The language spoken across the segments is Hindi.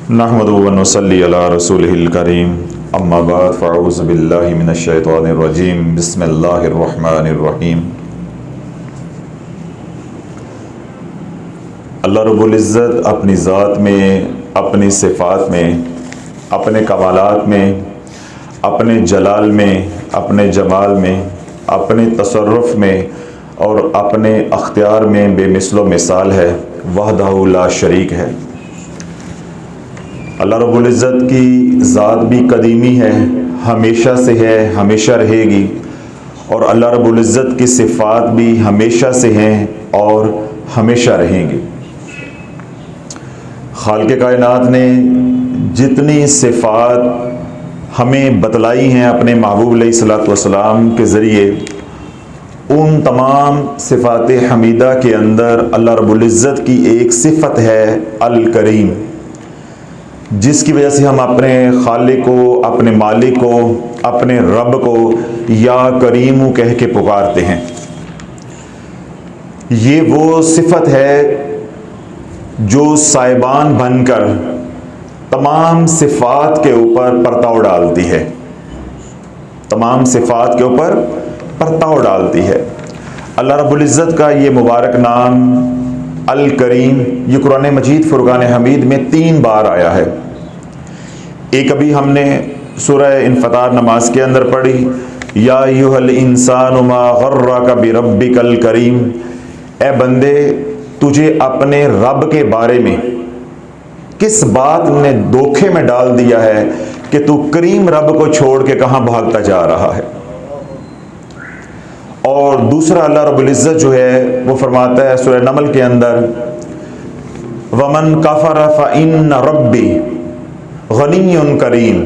नहमदुहु व नसल्ली अला रसूलिहिल करीम अम्मा बाद फ़अऊज़ु बिल्लाहि मिनश शैतानिर रजीम बिस्मिल्लाहिर रहमानिर रहीम। अल्लाह रब्बुल इज़्ज़त अपनी ज़ात में, अपनी सिफ़ात में, अपने कमालात में, अपने जलाल में, अपने जमाल में, अपने तसर्रुफ़ में और अपने अख्तियार में बेमिसल मिसाल है। वहदहु ला शरीक है। अल्लाह रब्बुल इज़्ज़त की ज़ात भी कदीमी है, हमेशा से है, हमेशा रहेगी। और अल्लाह रब्बुल इज़्ज़त की सिफ़ात भी हमेशा से हैं और हमेशा रहेंगी। खालिक़ कायनात ने जितनी सिफ़ात हमें बतलाई हैं अपने महबूब अलैहिस्सलातु वस्सलाम के ज़रिए, उन तमाम सिफ़ात हमीदा के अंदर अल्लाह रब्बुल इज़्ज़त की एक सिफ़त है अल करीम, जिसकी वजह से हम अपने खालिक को, अपने मालिक को, अपने रब को या करीम कह के पुकारते हैं। ये वो सिफत है जो साइबान बनकर तमाम सिफात के ऊपर परताव डालती है, तमाम सिफात के ऊपर परताव डालती है। अल्लाह रब्बुल इज़्ज़त का ये मुबारक नाम अल करीम, ये कुरान मजीद फुरकान हमीद में 3 बार आया है। एक अभी हमने सूरह इन्फतार नमाज के अंदर पढ़ी, या अय्युहल इंसानु मा गर्रका बिरब्बिकल करीम, ए बंदे तुझे अपने रब के बारे में किस बात ने धोखे में डाल दिया है कि तू करीम रब को छोड़ के कहाँ भागता जा रहा है। और दूसरा अल्लाह रब्बुल इज़्ज़त जो है वो फरमाता है सूरह नमल के अंदर, वमन कफर फइन्न रब्बी गनियुन करीम,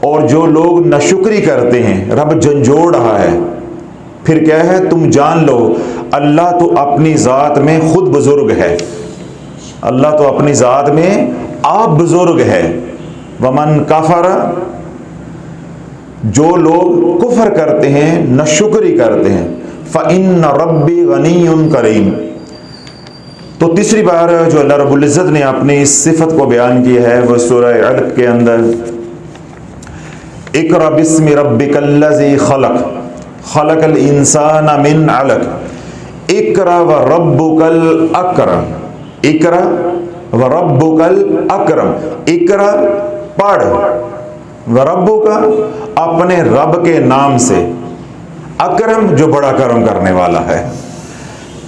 और जो लोग नाशुक्री करते हैं, रब झंझोड़ रहा है, फिर क्या है, तुम जान लो अल्लाह तो अपनी ज़ात में खुद बुजुर्ग है, अल्लाह तो अपनी ज़ात में आप बुजुर्ग है। वमन कफर, जो लोग कुफर करते हैं, नाशुक्री करते हैं, फ़इन्न रब्बी गनियुन करीम। तो तीसरी बार जो अल्लाह रब्बुल इज़्ज़त ने अपनी इस सिफत को बयान किया है वो सूरह अलक़ के अंदर, इक़रा बिस्मि रब्बिकल्लज़ी खलक़, खलक़ल इंसाना मिन अलक़, इक़रा व रब्बुकल अकरम, इक़रा व रब्बुकल अकरम, इक़रा पढ़, व रब्बुका अपने रब के नाम से, अकरम जो बड़ा करम करने वाला है,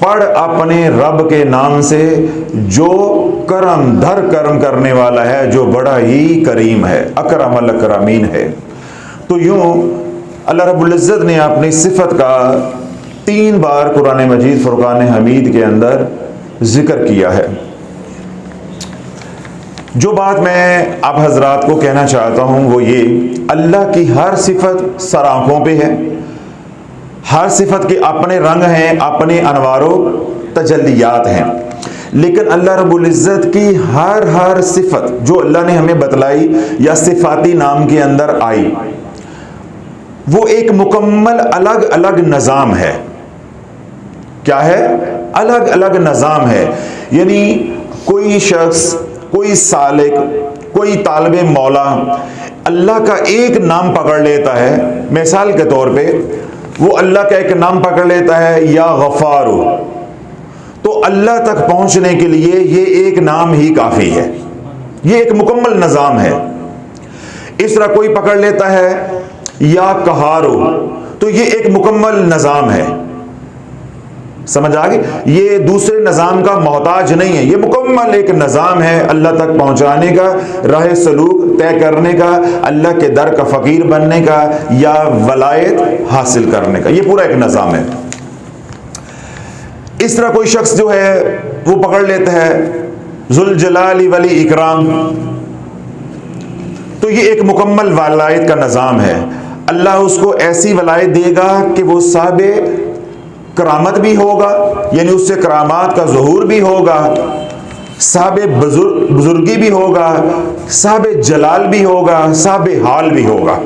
पढ़ अपने रब के नाम से जो करम धर करम करने वाला है, जो बड़ा ही करीम है, अकरमल अकरमीन है। तो यूं अल्लाह रब्बुल इज़्ज़त ने अपनी सिफत का 3 बार कुरान मजीद फुरकान हमीद के अंदर जिक्र किया है। जो बात मैं आप हजरात को कहना चाहता हूं वो ये, अल्लाह की हर सिफत सर आंखों पे है, हर सिफत के अपने रंग हैं, अपने अनवारों तजल्लियात हैं, लेकिन अल्लाह रब्बुल इज़्ज़त की हर सिफत जो अल्लाह ने हमें बतलाई या सिफाती नाम के अंदर आई, वो एक मुकम्मल अलग अलग निज़ाम है। क्या है? अलग अलग निज़ाम है। यानी कोई शख्स, कोई सालिक, कोई तालिब मौला अल्लाह का एक नाम पकड़ लेता है, मिसाल के तौर पे वो अल्लाह का एक नाम पकड़ लेता है या गफ़ारू, तो अल्लाह तक पहुंचने के लिए ये एक नाम ही काफ़ी है, ये एक मुकम्मल निज़ाम है। इस तरह कोई पकड़ लेता है या कहारो, तो ये एक मुकम्मल निज़ाम है। समझ आ गई? ये दूसरे निज़ाम का मोहताज नहीं है, ये मुकम्मल एक निज़ाम है अल्लाह तक पहुंचाने का, राह सलूक तय करने का, अल्लाह के दर का फ़कीर बनने का या वलायत हासिल करने का, ये पूरा एक निज़ाम है। इस तरह कोई शख्स जो है वो पकड़ लेता है ज़ुल जलाली वली इकराम, तो ये एक मुकम्मल वलायत का निज़ाम है। अल्लाह उसको ऐसी वलायत देगा कि वो साहिबे करामत भी होगा, यानी उससे करामात का ज़ुहूर भी होगा, साहिबे बुजुर्गी भी होगा, साहिबे जलाल भी होगा, साहिबे हाल भी होगा।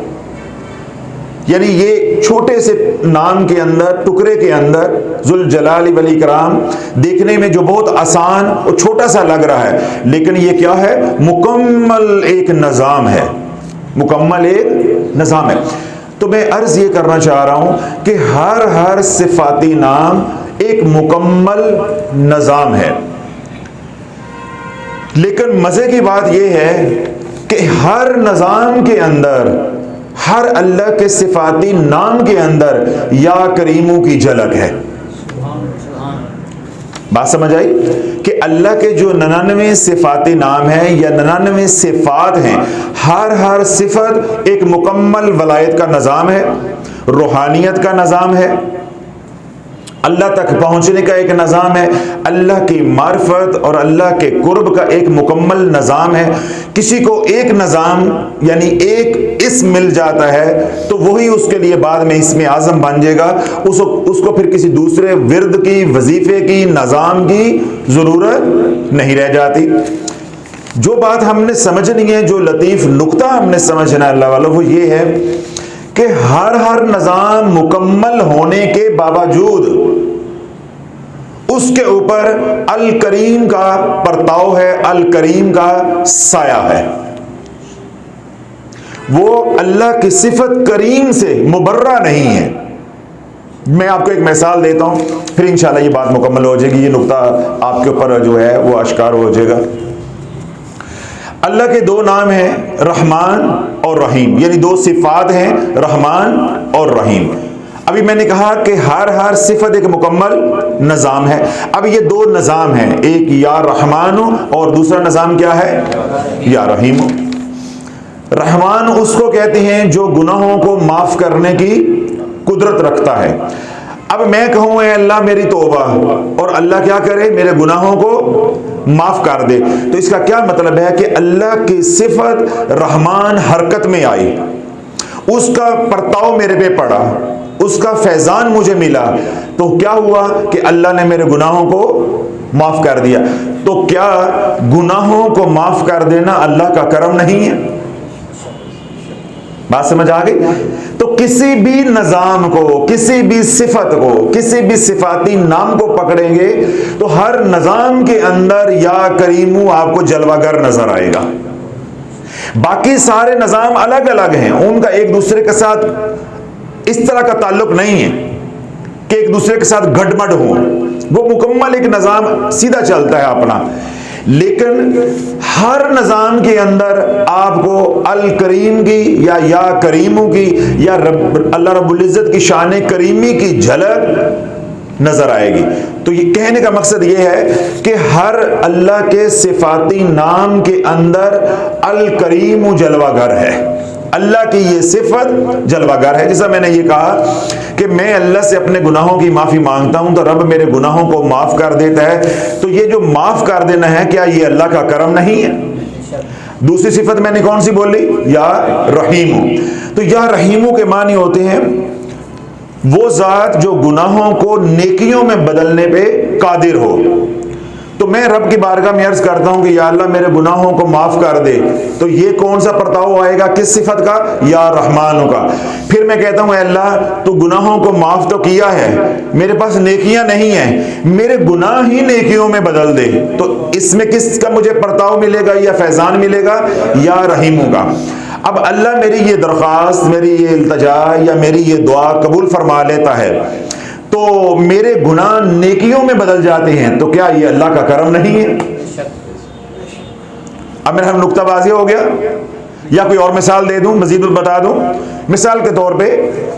यानी ये छोटे से नाम के अंदर, टुकड़े के अंदर, जुल जलाली वल इकराम, देखने में जो बहुत आसान और छोटा सा लग रहा है, लेकिन ये क्या है? मुकम्मल एक निज़ाम है, मुकम्मल एक निज़ाम है। तो मैं अर्ज ये करना चाह रहा हूं कि हर सिफाती नाम एक मुकम्मल निज़ाम है। लेकिन मजे की बात यह है कि हर निज़ाम के अंदर, हर अल्लाह के सिफाती नाम के अंदर या करीमों की झलक है। बात समझ आई कि अल्लाह के जो 99 सिफाती नाम है या 99 सिफात हैं, हर सिफत एक मुकम्मल वलायत का निज़ाम है, रूहानियत का निज़ाम है, अल्लाह तक पहुंचने का एक निज़ाम है, अल्लाह की मार्फत और अल्लाह के कुर्ब का एक मुकम्मल निज़ाम है। किसी को एक निज़ाम यानी एक इस्म मिल जाता है तो वही उसके लिए बाद में इस्म आज़म बन जाएगा, उसको फिर किसी दूसरे विर्द की, वजीफे की, निज़ाम की ज़रूरत नहीं रह जाती। जो बात हमने समझनी है, जो लतीफ़ नुक्ता हमने समझना है अल्लाह वालों, वो ये है कि हर निज़ाम मुकम्मल होने के बावजूद उसके ऊपर अल करीम का परताव है, अल करीम का साया है। वो अल्लाह की सिफत करीम से मुबर्रा नहीं है। मैं आपको एक मिसाल देता हूं, फिर इंशाल्लाह ये बात मुकम्मल हो जाएगी, ये नुक्ता आपके ऊपर जो है वो आश्कार हो जाएगा। अल्लाह के दो नाम हैं, रहमान और रहीम, यानी दो सिफात हैं, रहमान और रहीम। अभी मैंने कहा कि हर सिफत एक मुकम्मल निज़ाम है। अब ये दो निज़ाम हैं, एक या रहमान और दूसरा निज़ाम क्या है? या रहीम। रहमान उसको कहते हैं जो गुनाहों को माफ़ करने की कुदरत रखता है। अब मैं कहूँ ऐ अल्लाह मेरी तौबा, और अल्लाह क्या करे? मेरे गुनाहों को माफ कर दे, तो इसका क्या मतलब है कि अल्लाह की सिफत रहमान हरकत में आई, उसका परताव मेरे पे पड़ा, उसका फैजान मुझे मिला, तो क्या हुआ कि अल्लाह ने मेरे गुनाहों को माफ कर दिया। तो क्या गुनाहों को माफ कर देना अल्लाह का करम नहीं है? बात समझ आ गई? तो किसी भी निज़ाम को, किसी भी सिफत को, किसी भी सिफाती नाम को पकड़ेंगे तो हर निज़ाम के अंदर या करीमू आपको जलवागर नजर आएगा। बाकी सारे निज़ाम अलग अलग हैं, उनका एक दूसरे के साथ इस तरह का ताल्लुक नहीं है कि एक दूसरे के साथ गड़बड़ हो, वो मुकम्मल एक निज़ाम सीधा चलता है अपना। लेकिन हर निज़ाम के अंदर आपको अल करीम की या करीमों की या अल्लाह रब्बुल इज़्ज़त की शान करीमी की झलक नजर आएगी। तो ये कहने का मकसद ये है कि हर अल्लाह के सिफाती नाम के अंदर अल करीम जलवागर है, अल्लाह की ये सिफत जलवागर है। जैसा मैंने ये कहा कि मैं अल्लाह से अपने गुनाहों की माफ़ी मांगता हूं तो रब मेरे गुनाहों को माफ़ कर देता है, तो ये जो माफ़ कर देना है, क्या ये अल्लाह का करम नहीं है? दूसरी सिफत मैंने कौन सी बोली? या रहीम। तो या रहीमों के मानी होते हैं वो ज़ात जो गुनाहों को नेकियों में बदलने पे कादिर हो। तो मैं रब की बारगाह में अर्ज करता हूं कि या अल्लाह मेरे गुनाहों को माफ कर दे, तो ये कौन सा परताव आएगा? किस सिफत का? या रहमान का। फिर मैं कहता हूं अल्लाह तो गुनाहों को माफ तो किया है, मेरे पास नेकियां नहीं है, मेरे गुनाह ही नेकियों में बदल दे, तो इसमें किसका मुझे परताव मिलेगा या फैजान मिलेगा? या रहीमों का। अब अल्लाह मेरी ये दरख्वास्त, मेरी ये इल्तजा या मेरी ये दुआ कबूल फरमा लेता है, तो मेरे गुनाह नेकियों में बदल जाते हैं, तो क्या ये अल्लाह का करम नहीं है? अब मेरा नुक्ताबाजी हो गया, या कोई और मिसाल दे दूं, मजीद बता दूं। मिसाल के तौर पे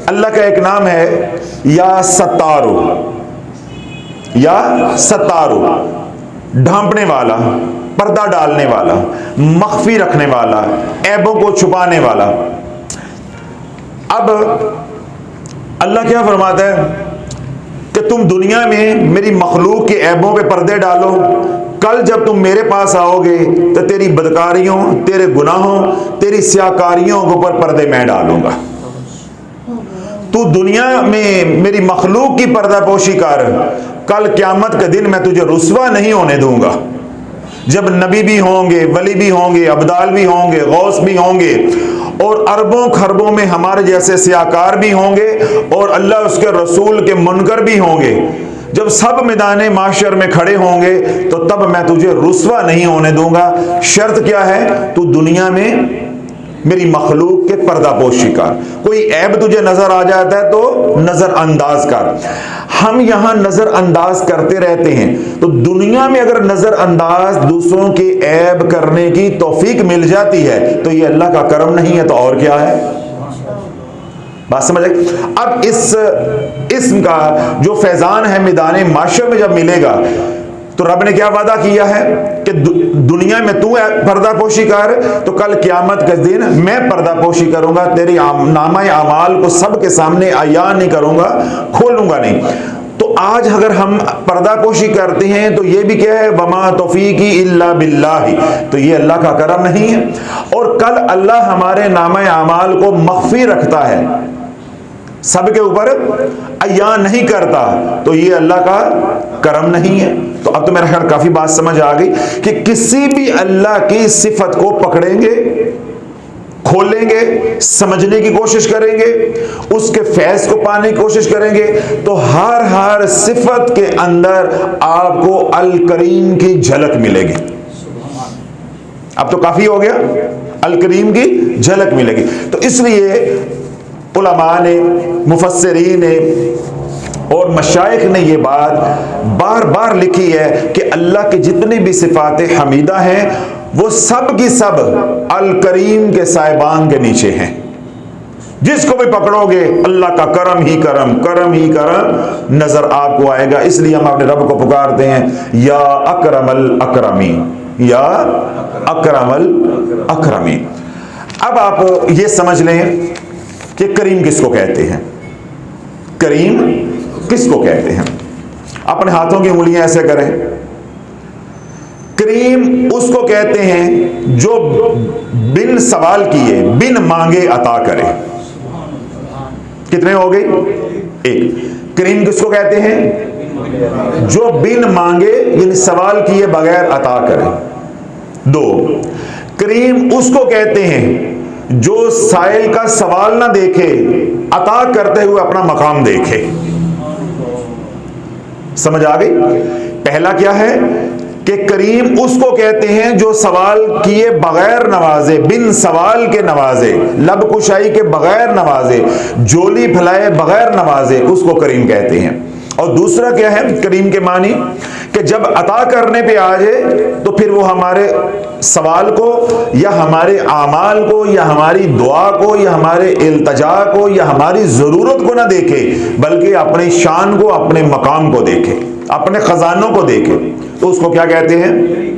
अल्लाह का एक नाम है या सत्तारू, या सत्तारू, ढांपने वाला, पर्दा डालने वाला, मख्फी रखने वाला, ऐबों को छुपाने वाला। अब अल्लाह क्या फरमाता है कि तुम दुनिया में मेरी मखलूक के ऐबों पे पर्दे डालो, कल जब तुम मेरे पास आओगे तो तेरी बदकारियों, तेरे गुनाहों, तेरी स्याकारियों के ऊपर पर्दे मैं डालूंगा। तू दुनिया में मेरी मखलूक की पर्दापोशी कर, कल क़यामत के दिन मैं तुझे रुस्वा नहीं होने दूंगा। जब नबी भी होंगे, वली भी होंगे, अब्दाल भी होंगे, गौस भी होंगे, और अरबों खरबों में हमारे जैसे सियाकार भी होंगे और अल्लाह उसके रसूल के मुनकर भी होंगे। जब सब मैदाने माशर में खड़े होंगे तो तब मैं तुझे रुस्वा नहीं होने दूंगा। शर्त क्या है? तू दुनिया में मेरी मखलूक के पर्दापोशी कर। कोई ऐब तुझे नजर आ जाता है तो नजर अंदाज कर। हम यहां नजर अंदाज करते रहते हैं, तो दुनिया में अगर नजर अंदाज दूसरों के ऐब करने की तौफीक मिल जाती है तो ये अल्लाह का करम नहीं है तो और क्या है? बात समझ आई? अब इस इस्म का जो फैजान है मैदान माशर में जब मिलेगा तो रब ने क्या वादा किया है कि दुनिया में तू पर्दापोशी कर, तो कल क़यामत के दिन मैं पर्दापोशी करूंगा, तेरी नामा आमाल को सबके सामने अयान नहीं करूंगा, खोलूंगा नहीं। तो आज अगर हम पर्दापोशी करते हैं तो ये भी क्या है? वमा तौफीकी इल्ला बिल्लाही, तो ये अल्लाह का करम नहीं है। और कल अल्लाह हमारे नामा आमाल को मख्फी रखता है, सबके ऊपर अयान नहीं करता, तो ये अल्लाह का करम नहीं है। तो अब तो मेरा ख्याल काफी बात समझ आ गई कि किसी भी अल्लाह की सिफत को पकड़ेंगे, खोलेंगे, समझने की कोशिश करेंगे, उसके फैज को पाने की कोशिश करेंगे, तो हर सिफत के अंदर आपको अल करीम की झलक मिलेगी। अब तो काफी हो गया, अल करीम की झलक मिलेगी। तो इसलिए उलमा ने, मुफस्सिरीन ने और मशाइख ने ये बात बार बार लिखी है कि अल्लाह के जितनी भी सिफात हमीदा हैं वो सब की सब अल करीम के साहिबान के नीचे हैं। जिसको भी पकड़ोगे अल्लाह का करम ही करम, करम ही करम नजर आपको आएगा। इसलिए हम अपने रब को पुकारते हैं, या अकरमल अकरमी, या अकरमल अकरमी। अब आप ये समझ लें कि करीम किसको कहते हैं, करीम किसको कहते हैं। अपने हाथों की उंगलियां ऐसे करें। करीम उसको कहते हैं जो बिन सवाल किए, बिन मांगे अता करे। कितने हो गए? एक। करीम किसको कहते हैं? जो बिन मांगे यानी सवाल किए बगैर अता करे। दो। करीम उसको कहते हैं जो साइल का सवाल ना देखे, अता करते हुए अपना मकाम देखे। समझ आ गई? पहला क्या है कि करीम उसको कहते हैं जो सवाल किए बगैर नवाजे, बिन सवाल के नवाजे, लब कुशाई के बगैर नवाजे, जोली फैलाए बगैर नवाजे, उसको करीम कहते हैं। और दूसरा क्या है करीम के मानी कि जब अता करने पे आ जाए तो फिर वो हमारे सवाल को या हमारे आमाल को या हमारी दुआ को या हमारे इल्तजा को या हमारी ज़रूरत को ना देखे, बल्कि अपनी शान को, अपने मकाम को देखे, अपने खजानों को देखे, तो उसको क्या कहते हैं?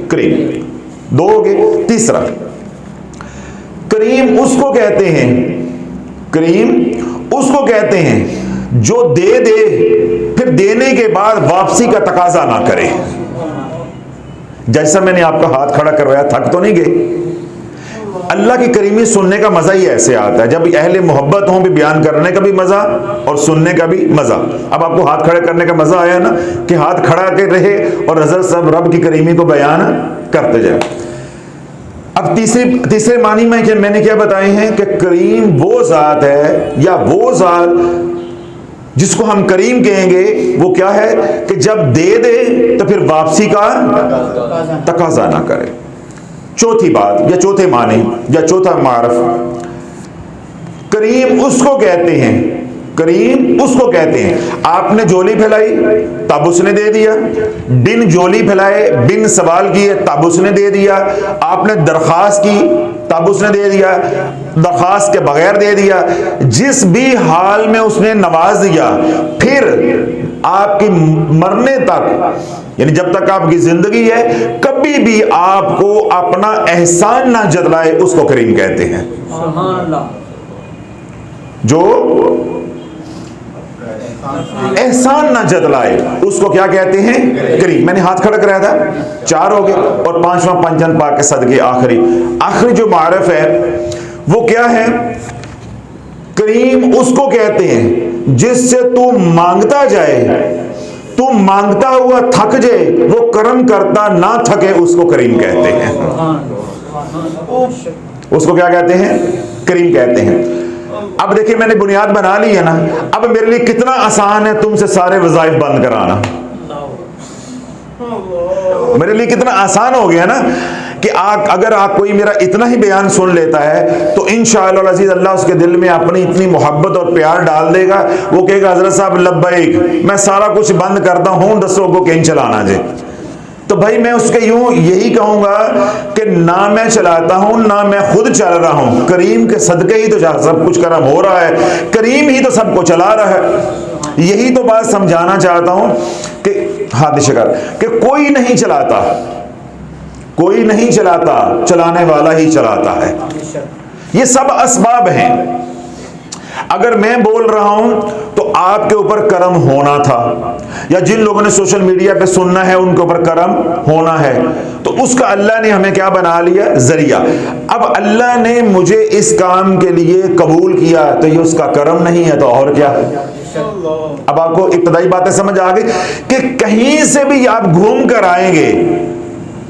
करीम। दो हो गए। तीसरा, करीम उसको कहते हैं, करीम उसको कहते हैं जो दे दे फिर देने के बाद वापसी का तकाजा ना करे। जैसा मैंने आपका हाथ खड़ा करवाया, थक तो नहीं गए? अल्लाह की करीमी सुनने का मजा ही ऐसे आता है, जब अहले मोहब्बत हों भी बयान करने का भी मजा और सुनने का भी मजा। अब आपको हाथ खड़े करने का मजा आया ना, कि हाथ खड़ा के रहे और हज़रत साहब रब की करीमी को बयान करते जाए। अब तीसरे मानी में मैंने क्या बताए हैं कि करीम वो जात है या वो जात जिसको हम करीम कहेंगे, वो क्या है कि जब दे दे तो फिर वापसी का तकाजा ना करे। चौथी बात या चौथे मानी या चौथा मारफ, करीम उसको कहते हैं, करीम उसको कहते हैं आपने झोली फैलाई तब उसने दे दिया, बिन झोली फैलाए बिन सवाल किए तब उसने दे दिया, आपने दरख्वास्त की तब उसने दे दिया, दरख्वास्त के बगैर दे दिया, जिस भी हाल में उसने नवाज दिया, फिर आपकी मरने तक यानी जब तक आपकी जिंदगी है कभी भी आपको अपना एहसान ना जतलाए, उसको करीम कहते हैं। जो एहसान ना जतलाए उसको क्या कहते हैं? करीम। मैंने हाथ खड़ा कराया था, 4 हो गए। और 5वां पंजन पाक के सदके आखिरी जो मारफ है वो क्या है? करीम उसको कहते हैं जिससे तू मांगता जाए, तू मांगता हुआ थक जाए, वो करम करता ना थके, उसको करीम कहते हैं। उसको क्या कहते हैं? करीम कहते हैं। अब देखिए मैंने बुनियाद बना ली है ना, अब मेरे लिए कितना आसान है तुमसे सारे वज़ाइफ बंद कराना। मेरे लिए कितना आसान हो गया ना कि अगर आप कोई मेरा इतना ही बयान सुन लेता है तो इंशाअल्लाह अज़ीज़ अल्लाह उसके दिल में अपनी इतनी मोहब्बत और प्यार डाल देगा, वो कहेगा हज़रत साहब लब्बैक, मैं सारा कुछ बंद करता हूँ, दसो को कहीं चलाना जे। तो भाई मैं उसके यूं यही कहूंगा कि ना मैं चलाता हूं ना मैं खुद चल रहा हूं, करीम के सदके ही तो सब कुछ कर्म हो रहा है, करीम ही तो सबको चला रहा है। यही तो बात समझाना चाहता हूं कि हाथ शिकार कि कोई नहीं चलाता, कोई नहीं चलाता, चलाने वाला ही चलाता है। ये सब असबाब हैं। अगर मैं बोल रहा हूं तो आपके ऊपर करम होना था, या जिन लोगों ने सोशल मीडिया पे सुनना है उनके ऊपर करम होना है, तो उसका अल्लाह ने हमें क्या बना लिया, जरिया। अब अल्लाह ने मुझे इस काम के लिए कबूल किया तो ये उसका करम नहीं है तो और क्या है। अब आपको इब्तदाई बातें समझ आ गई कि कहीं से भी आप घूम कर आएंगे,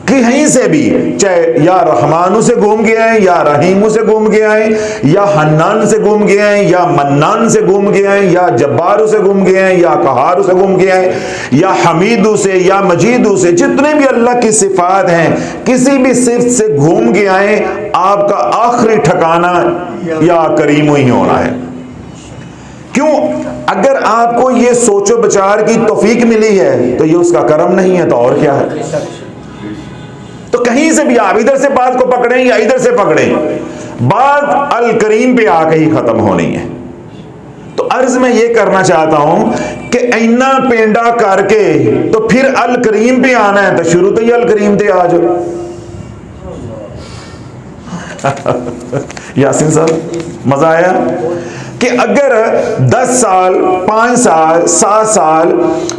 कहीं से भी, चाहे या रहमानू से घूम के आए, या रहीमू से घूम के आए, या हन्नान से घूम के आए, या मन्नान से घूम के आए, या जब्बारू से घूम के आए, या कहारू से घूम के आए, या हमीदू से, या मजीदू से, जितने भी अल्लाह की सिफात हैं किसी भी सिफ्त से घूम के आए, आपका आखिरी ठिकाना या करीमू ही होना है। क्यों? अगर आपको ये सोचो विचार की तौफीक मिली है तो ये उसका करम नहीं है तो और क्या है। तो कहीं से भी आप इधर से बात को पकड़ें या इधर से पकड़ें, बात अल करीम पे आके ही खत्म होनी है। तो अर्ज में ये करना चाहता हूं कि इन्ना पेंडा करके तो फिर अल करीम पे आना है, तो शुरू तो ही अल करीम पे आ जाओ। यासीन साहब मजा आया कि अगर 10 साल 5 साल 7 साल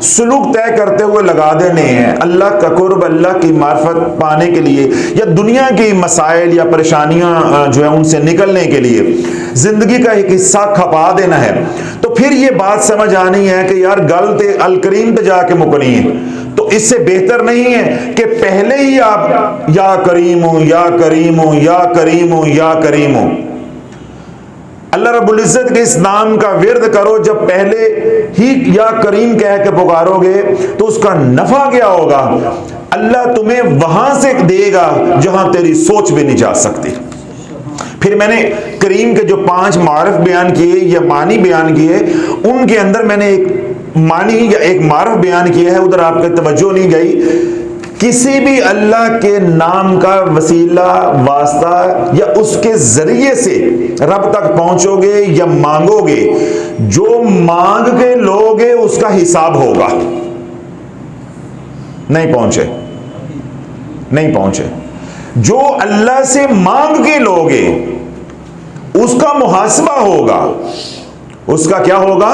सुलूक तय करते हुए लगा देने हैं अल्लाह का कुर्ब, अल्लाह की मार्फत पाने के लिए, या दुनिया की मसाइल या परेशानियां जो है उनसे निकलने के लिए जिंदगी का एक हिस्सा खपा देना है, तो फिर ये बात समझ आनी है कि यार गल ते अल करीम पे जाके मुकनी है। तो इससे बेहतर नहीं है कि पहले ही आप या करीम हो, या करीम हो, या करीम हो, या करीम हो, अल्लाह रब्बुल इज्जत के इस नाम का विर्द करो। जब पहले ही या करीम कह के पुकारोगे तो उसका नफा क्या होगा, अल्लाह तुम्हें वहां से देगा जहां तेरी सोच भी नहीं जा सकती। फिर मैंने करीम के जो 5 मारफ बयान किए या मानी बयान किए, उनके अंदर मैंने एक मानी या एक मारफ बयान किया है, उधर आपकी तवज्जो नहीं गई। किसी भी अल्लाह के नाम का वसीला वास्ता या उसके जरिए से रब तक पहुंचोगे या मांगोगे, जो मांग के लोगे उसका हिसाब होगा। नहीं पहुंचे, नहीं पहुंचे, जो अल्लाह से मांग के लोगे उसका मुहासबा होगा। उसका क्या होगा,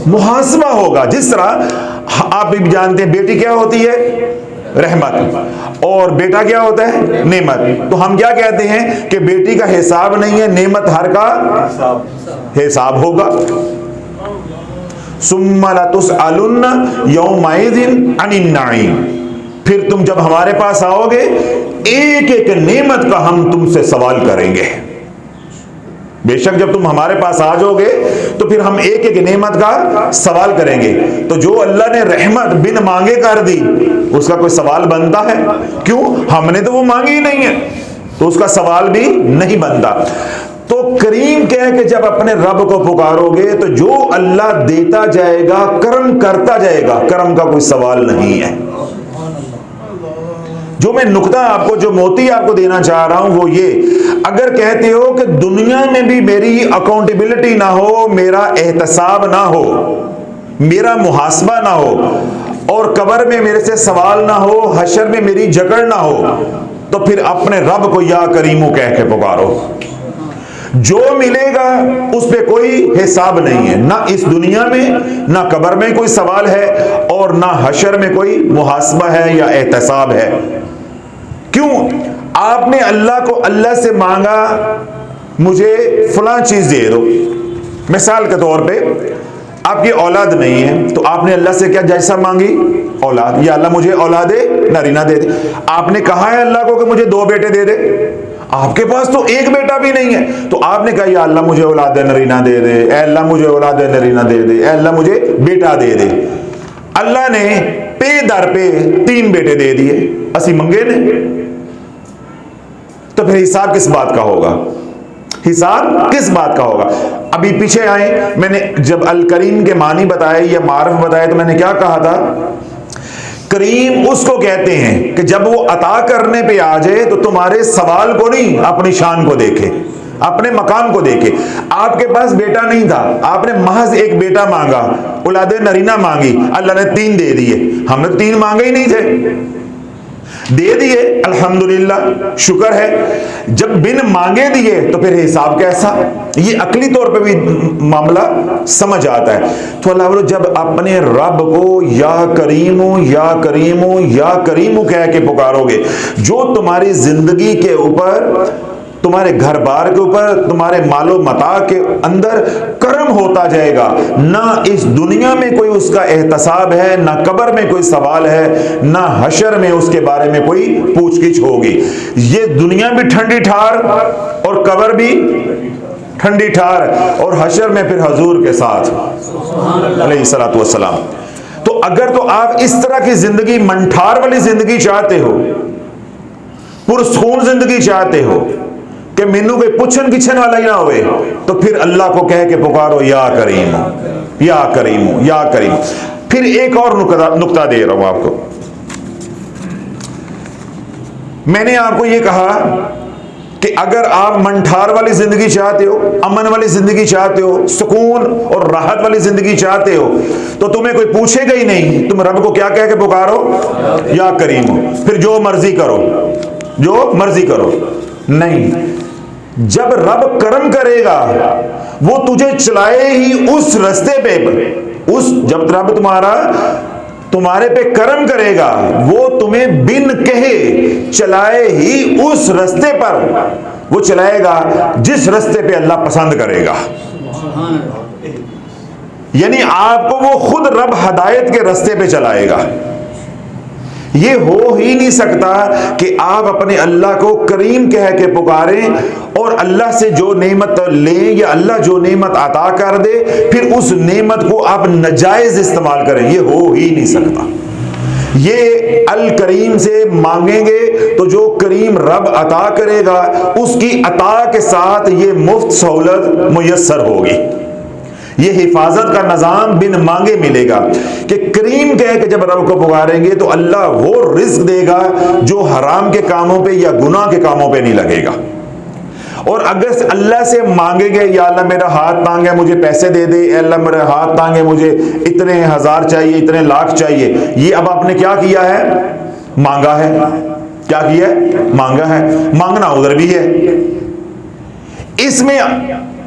मुहासबा होगा। जिस तरह आप भी जानते हैं बेटी क्या होती है, रहमत, और बेटा क्या होता है, नेमत। तो हम क्या कहते हैं कि बेटी का हिसाब नहीं है, नेमत हर का हिसाब होगा। सुम्मा लतुसअलुन्ना यौमइज़िन अनिन नईम, फिर तुम जब हमारे पास आओगे एक एक नेमत का हम तुमसे सवाल करेंगे। बेशक जब तुम हमारे पास आ जाओगे तो फिर हम एक एक नेमत का सवाल करेंगे। तो जो अल्लाह ने रहमत बिन मांगे कर दी उसका कोई सवाल बनता है? क्यों? हमने तो वो मांगी ही नहीं है, तो उसका सवाल भी नहीं बनता। तो करीम कह के जब अपने रब को पुकारोगे तो जो अल्लाह देता जाएगा, करम करता जाएगा, करम का कोई सवाल नहीं है। जो मैं नुक्ता आपको, जो मोती आपको देना चाह रहा हूं वो ये, अगर कहते हो कि दुनिया में भी मेरी अकाउंटेबिलिटी ना हो, मेरा एहतसाब ना हो, मेरा मुहासबा ना हो, और कब्र में मेरे से सवाल ना हो, हशर में मेरी जकड़ ना हो, तो फिर अपने रब को या करीमू कह के पुकारो। जो मिलेगा उस पे कोई हिसाब नहीं है, ना इस दुनिया में, ना कब्र में कोई सवाल है, और ना हशर में कोई मुहासबा है या एहतसाब है। क्यों? आपने अल्लाह को, अल्लाह से मांगा मुझे फलां चीज दे दो। मिसाल के तौर पे आपकी औलाद नहीं है तो आपने अल्लाह से क्या जैसा मांगी, औलाद, या अल्लाह मुझे औलाद नारीना दे दे। आपने कहा है अल्लाह को कि मुझे 2 बेटे दे दे, आपके पास तो एक बेटा भी नहीं है। तो आपने कहा या अल्लाह मुझे औलाद नरीना दे दे, ए अल्लाह मुझे औलाद नरीना दे दे, ए अल्लाह मुझे बेटा दे दे। अल्लाह ने पे दर पे 3 बेटे दे दिए, असी मंगे ने। तो फिर हिसाब किस बात का होगा? हिसाब किस बात का होगा? अभी पीछे आए, मैंने जब अल करीम के मानी बताए या मारफ बताए तो मैंने क्या कहा था? करीम उसको कहते हैं कि जब वो अता करने पे आ जाए तो तुम्हारे सवाल को नहीं, अपनी शान को देखे, अपने मकाम को देखे। आपके पास बेटा नहीं था, आपने महज एक बेटा मांगा, औलादे नरीना मांगी, अल्लाह ने 3 दे दिए। हमने 3 मांगे ही नहीं थे, दे दिए, अल्हम्दुलिल्लाह, शुक्र है। जब बिन मांगे दिए तो फिर हिसाब कैसा? ये अकली तौर पे भी मामला समझ आता है। तो अल्लाह बोलो, जब अपने रब को या करीमो या करीमो या करीमो कह के पुकारोगे, जो तुम्हारी जिंदगी के ऊपर, तुम्हारे घर बार के ऊपर, तुम्हारे मालो मता के अंदर करम होता जाएगा, ना इस दुनिया में कोई उसका एहतसाब है, ना कब्र में कोई सवाल है, ना हशर में उसके बारे में कोई पूछगिछ होगी। ये दुनिया भी ठंडी ठार और कब्र भी ठंडी ठार, और हशर में फिर हजूर के साथ अलैहिस्सलातु वस्सलाम। तो अगर तो आप इस तरह की जिंदगी, मंठार वाली जिंदगी चाहते हो, पुरसकून जिंदगी चाहते हो कि मैनू कोई पुछन किछन वाला ही ना होवे, तो फिर अल्लाह को कह के पुकारो या करीम, या करीम, या करीम। फिर एक और नुक्ता दे रहा हूं आपको। मैंने आपको यह कहा कि अगर आप मंठार वाली जिंदगी चाहते हो, अमन वाली जिंदगी चाहते हो, सुकून और राहत वाली जिंदगी चाहते हो, तो तुम्हें कोई पूछेगा ही नहीं, तुम रब को क्या कह के पुकारो? या करीम। फिर जो मर्जी करो, जो मर्जी करो। नहीं, जब रब करम करेगा वो तुझे चलाए ही उस रास्ते पे, उस जब रब तुम्हारे पे करम करेगा, वो तुम्हें बिन कहे चलाए ही उस रास्ते पर वो चलाएगा जिस रास्ते पे अल्लाह पसंद करेगा। यानी आपको वो खुद रब हिदायत के रास्ते पे चलाएगा। ये हो ही नहीं सकता कि आप अपने अल्लाह को करीम कह के पुकारें और अल्लाह से जो नेमत लें या अल्लाह जो नेमत अता कर दे, फिर उस नेमत को आप नाजायज इस्तेमाल करें। ये हो ही नहीं सकता। ये अल करीम से मांगेंगे तो जो करीम रब अता करेगा, उसकी अता के साथ ये मुफ्त सहूलत मुयस्सर होगी। ये हिफाजत का निजाम बिन मांगे मिलेगा कि करीम कह के जब रब को पुकारेंगे तो अल्लाह वो रिज्क देगा जो हराम के कामों पे या गुनाह के कामों पे नहीं लगेगा। और अगर अल्लाह से मांगेंगे, या अल्लाह मेरा हाथ तांगे मुझे पैसे दे दे, अल्लाह मेरा हाथ तांगे मुझे इतने हजार चाहिए, इतने लाख चाहिए, ये अब आपने क्या किया है? मांगा है। क्या किया है? मांगा है। मांगना उधर भी है। इसमें,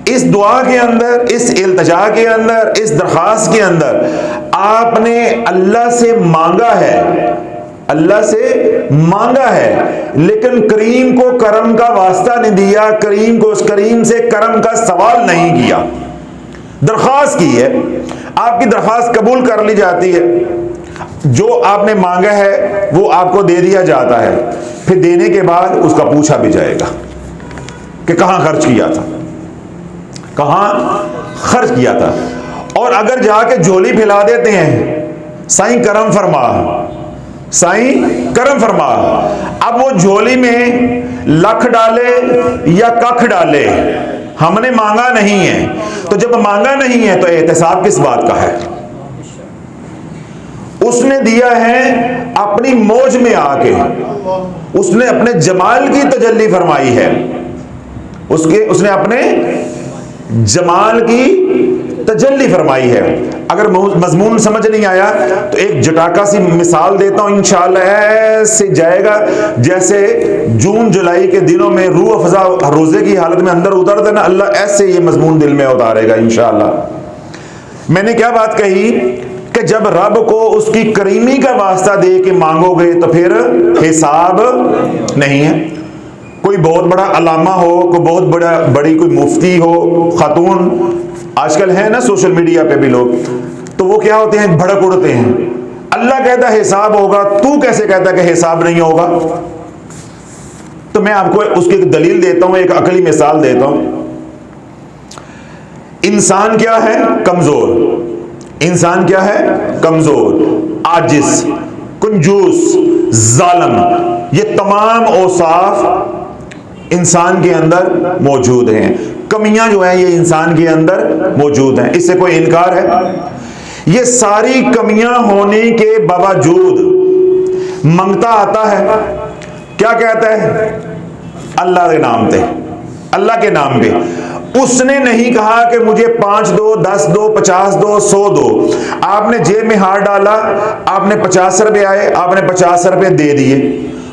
इस दुआ के अंदर, इस इल्तिजा के अंदर, इस दरखास्त के अंदर आपने अल्लाह से मांगा है, अल्लाह से मांगा है, लेकिन करीम को करम का वास्ता नहीं दिया, करीम को उस करीम से करम का सवाल नहीं किया। दरखास्त की है, आपकी दरखास्त कबूल कर ली जाती है, जो आपने मांगा है वो आपको दे दिया जाता है। फिर देने के बाद उसका पूछा भी जाएगा कि कहां खर्च किया था, कहां खर्च किया था। और अगर जाके झोली फैला देते हैं, साईं करम फरमा, साईं करम फरमा, अब वो झोली में लख डाले या कख डाले, हमने मांगा नहीं है। तो जब मांगा नहीं है तो एहतसाब किस बात का है? उसने दिया है अपनी मौज में आके, उसने अपने जमाल की तजल्ली फरमाई है, उसने अपने जमाल की तजल्ली फरमाई है। अगर मजमून समझ नहीं आया तो एक जटाका सी मिसाल देता हूं, इंशाअल्लाह ऐसे जाएगा जैसे जून जुलाई के दिनों में रूह अफ़ज़ा रोजे की हालत में अंदर उतरते ना, अल्लाह ऐसे ये मजमून दिल में उतारेगा इंशाअल्लाह। मैंने क्या बात कही कि जब रब को उसकी करीमी का वास्ता दे के मांगोगे तो फिर हिसाब नहीं है। कोई बहुत बड़ा अलामा हो, कोई बहुत बड़ी कोई मुफ्ती हो, खातून, आजकल है ना सोशल मीडिया पे भी लोग, तो वो क्या होते हैं, भड़क उड़ते हैं। अल्लाह कहता है हिसाब होगा, तू कैसे कहता कि हिसाब नहीं होगा? तो तो मैं आपको उसकी एक दलील देता हूं, एक अकली मिसाल देता हूं। इंसान क्या है? कमजोर। इंसान क्या है? कमजोर, आजिज, कंजूस, जालिम। ये तमाम औसाफ इंसान के अंदर मौजूद हैं। कमियां जो हैं ये इंसान के अंदर मौजूद हैं, इससे कोई इनकार है? ये सारी कमियां होने के बावजूद मंगता आता है, क्या कहता है? अल्लाह के नाम पे, अल्लाह के नाम पे। उसने नहीं कहा कि मुझे 5 दो, 10 दो, 50 दो, 100 दो। आपने जेब में हाथ डाला, आपने 50 रुपए आए, आपने 50 रुपए दे दिए,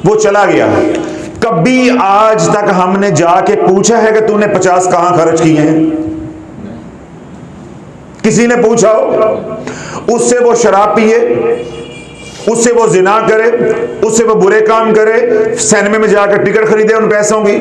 वो चला गया। कभी आज तक हमने जाके पूछा है कि तूने 50 कहां खर्च किए हैं? किसी ने पूछा हो? उससे वो शराब पिए, उससे वो जिना करे, उससे वो बुरे काम करे, सिनेमा में जाकर टिकट खरीदे उन पैसों की,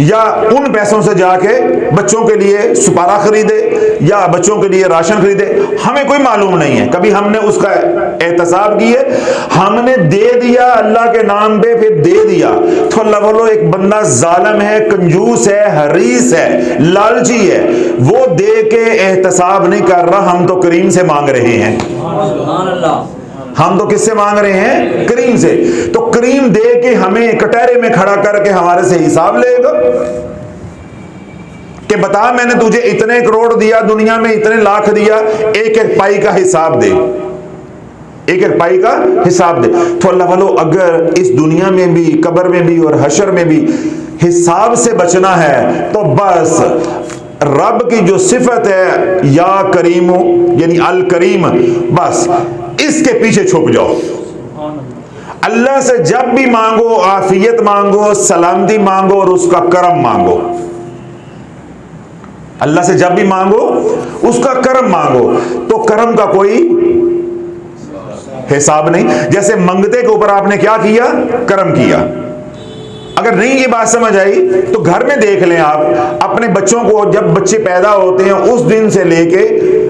या उन पैसों से जाके बच्चों के लिए सुपारा खरीदे या बच्चों के लिए राशन खरीदे, हमें कोई मालूम नहीं है। कभी हमने उसका एहतसाब किए, हमने दे दिया अल्लाह के नाम पे, फिर दे दिया। तो अल्लाह बोलो, एक बंदा जालिम है, कंजूस है, हरीस है, लालची है, वो दे के एहतसाब नहीं कर रहा, हम तो करीम से मांग रहे हैं। हम तो किससे मांग रहे हैं? करीम से। तो करीम दे के हमें कटहरे में खड़ा करके हमारे से हिसाब लेगा कि बता, मैंने तुझे इतने करोड़ दिया, दुनिया में इतने लाख दिया, एक एक पाई का हिसाब दे, एक एक पाई का हिसाब दे। तो अल्लाह वालों, अगर इस दुनिया में भी, कब्र में भी और हशर में भी हिसाब से बचना है तो बस रब की जो सिफत है या करीमो यानी अल करीम, बस इसके पीछे छुप जाओ। अल्लाह से जब भी मांगो, आफियत मांगो, सलामती मांगो और उसका करम मांगो। अल्लाह से जब भी मांगो उसका करम मांगो, तो करम का कोई हिसाब नहीं। जैसे मंगते के ऊपर आपने क्या किया? करम किया। अगर नहीं ये बात समझ आई तो घर में देख लें आप अपने बच्चों को, जब बच्चे पैदा होते हैं उस दिन से लेके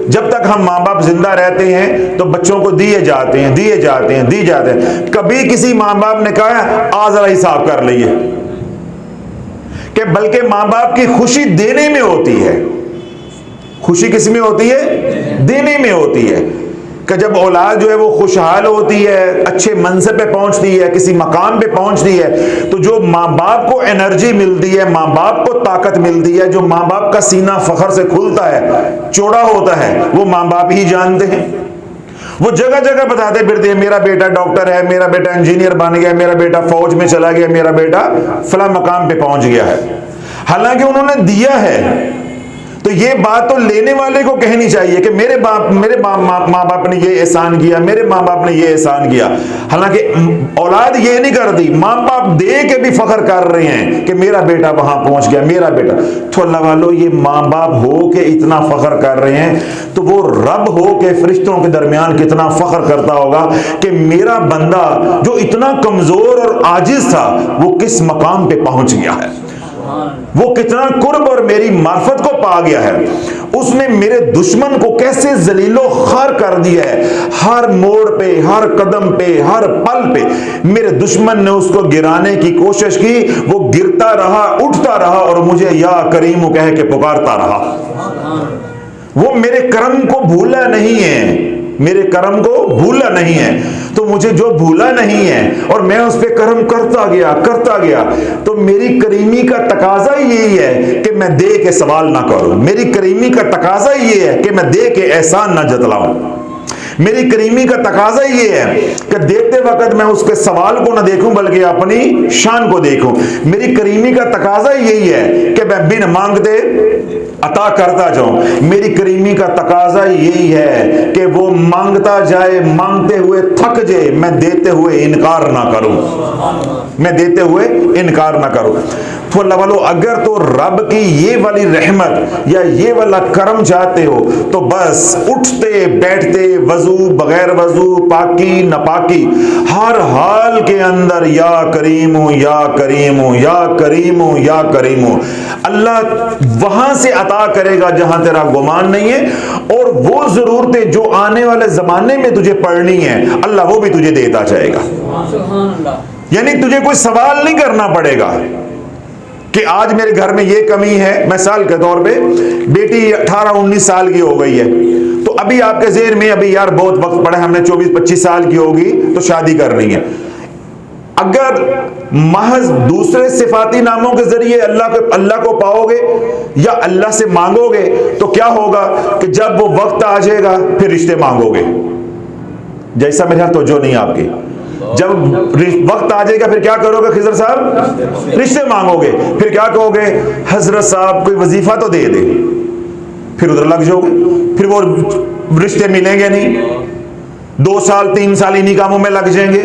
जब तक हम माँ बाप जिंदा रहते हैं तो बच्चों को दिए जाते हैं, दिए जाते हैं, दिए जाते हैं। कभी किसी माँ बाप ने कहा आ जरा हिसाब कर लिए? कि बल्कि माँ बाप की खुशी देने में होती है। खुशी किस में होती है? देने में होती है। कि जब औलाद जो है वो खुशहाल होती है, अच्छे मंज़िल पे पहुंचती है, किसी मकाम पे पहुंचती है, तो जो माँ बाप को एनर्जी मिलती है, माँ बाप को ताकत मिलती है, जो माँ बाप का सीना फख्र से खुलता है, चौड़ा होता है, वो माँ बाप ही जानते हैं। वो जगह जगह बताते फिरते हैं, मेरा बेटा डॉक्टर है, मेरा बेटा इंजीनियर बन गया, मेरा बेटा फौज में चला गया, मेरा बेटा फला मकाम पे पहुंच गया है। हालांकि उन्होंने दिया है। तो ये बात तो लेने वाले को कहनी चाहिए कि मेरे माँ बाप ने ये एहसान किया, मेरे माँ बाप ने ये एहसान किया। हालांकि औलाद ये नहीं करती, माँ बाप दे के भी फख्र कर रहे हैं कि मेरा बेटा वहां पहुंच गया, मेरा बेटा। तो अल्लाह वालों, ये माँ बाप हो के इतना फख्र कर रहे हैं, तो वो रब हो के फरिश्तों के दरमियान कितना फख्र करता होगा कि मेरा बंदा जो इतना कमजोर और आजिज था वो किस मकाम पे पहुंच गया है, वो कितना कुर्ब और मेरी मार्फत को पा गया है। उसने मेरे दुश्मन को कैसे जलीलो खार कर दिया है। हर मोड़ पे, हर कदम पे, हर पल पे मेरे दुश्मन ने उसको गिराने की कोशिश की, वो गिरता रहा, उठता रहा और मुझे या करीम कह के पुकारता रहा। वो मेरे करम को भूला नहीं है, मेरे करम को भूला नहीं है। तो मुझे जो भूला नहीं है और मैं उस पर करम करता गया, तो मेरी करीमी का तकाजा यही है कि मैं दे के सवाल ना करूं। मेरी करीमी का तकाजा ये है कि मैं दे के एहसान ना जतलाऊं। मेरी करीमी का तकाजा ये है कि देते वक्त मैं उसके सवाल को ना देखूं बल्कि अपनी शान को देखूं। मेरी करीमी का तकाजा यही है कि मैं बिन मांगते अता करता जाऊं। मेरी करीमी का तकाजा यही है कि वो मांगता जाए, मांगते हुए थक जाए, मैं देते हुए इनकार ना करूं, मैं देते हुए इनकार ना करूं। तो अल्लाह वालों, अगर तो रब की ये वाली रहमत या ये वाला करम चाहते हो तो बस उठते बैठते, वजू बगैर वजू, पाकी नपाकी, हर हाल के अंदर या करीम हो, या करीम हो, या करीम हो, या करीम हो। अल्लाह वहां से अता करेगा जहां तेरा गुमान नहीं है, और वो जरूरतें जो आने वाले जमाने में तुझे पढ़नी है अल्लाह वो भी तुझे देता जाएगा। यानी तुझे कोई सवाल नहीं करना पड़ेगा। कि आज मेरे घर में ये कमी है, मिसाल के तौर पे बेटी 18-19 साल की हो गई है, तो अभी आपके ज़हन में अभी यार बहुत वक्त पड़ा है, हमने 24-25 साल की होगी तो शादी करनी है। अगर महज दूसरे सिफाती नामों के जरिए अल्लाह को पाओगे या अल्लाह से मांगोगे तो क्या होगा कि जब वो वक्त आ जाएगा फिर रिश्ते मांगोगे। जैसा मेरे यहाँ तवज्जो नहीं आपकी, जब वक्त आ जाएगा फिर क्या करोगे खिजर साहब? रिश्ते मांगोगे। फिर क्या कहोगे? हजरत साहब कोई वजीफा तो दे दे, फिर उधर लग जाओगे, फिर वो रिश्ते मिलेंगे नहीं, 2 साल 3 साल इन्हीं कामों में लग जाएंगे।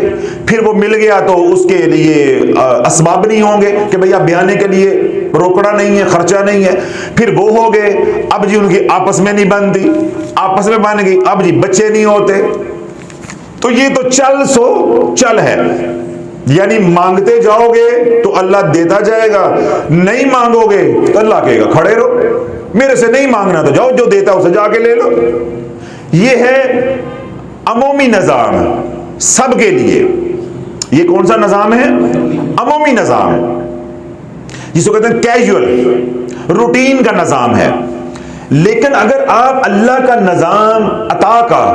फिर वो मिल गया तो उसके लिए असबाब नहीं होंगे कि भैया ब्याने के लिए रोकड़ा नहीं है, खर्चा नहीं है। फिर वो हो गए, अब जी उनकी आपस में नहीं बनती, आपस में बन गई, अब जी बच्चे नहीं होते। तो ये तो चल सो चल है, यानी मांगते जाओगे तो अल्लाह देता जाएगा, नहीं मांगोगे तो अल्लाह कहेगा खड़े रहो, मेरे से नहीं मांगना तो जाओ, जो देता उसे जाके ले लो। ये है अमूमी निज़ाम सबके लिए। ये कौन सा निज़ाम है? अमूमी निज़ाम, जिसको कहते हैं कैजुअल, रूटीन का निज़ाम है। लेकिन अगर आप अल्लाह का निज़ाम अता का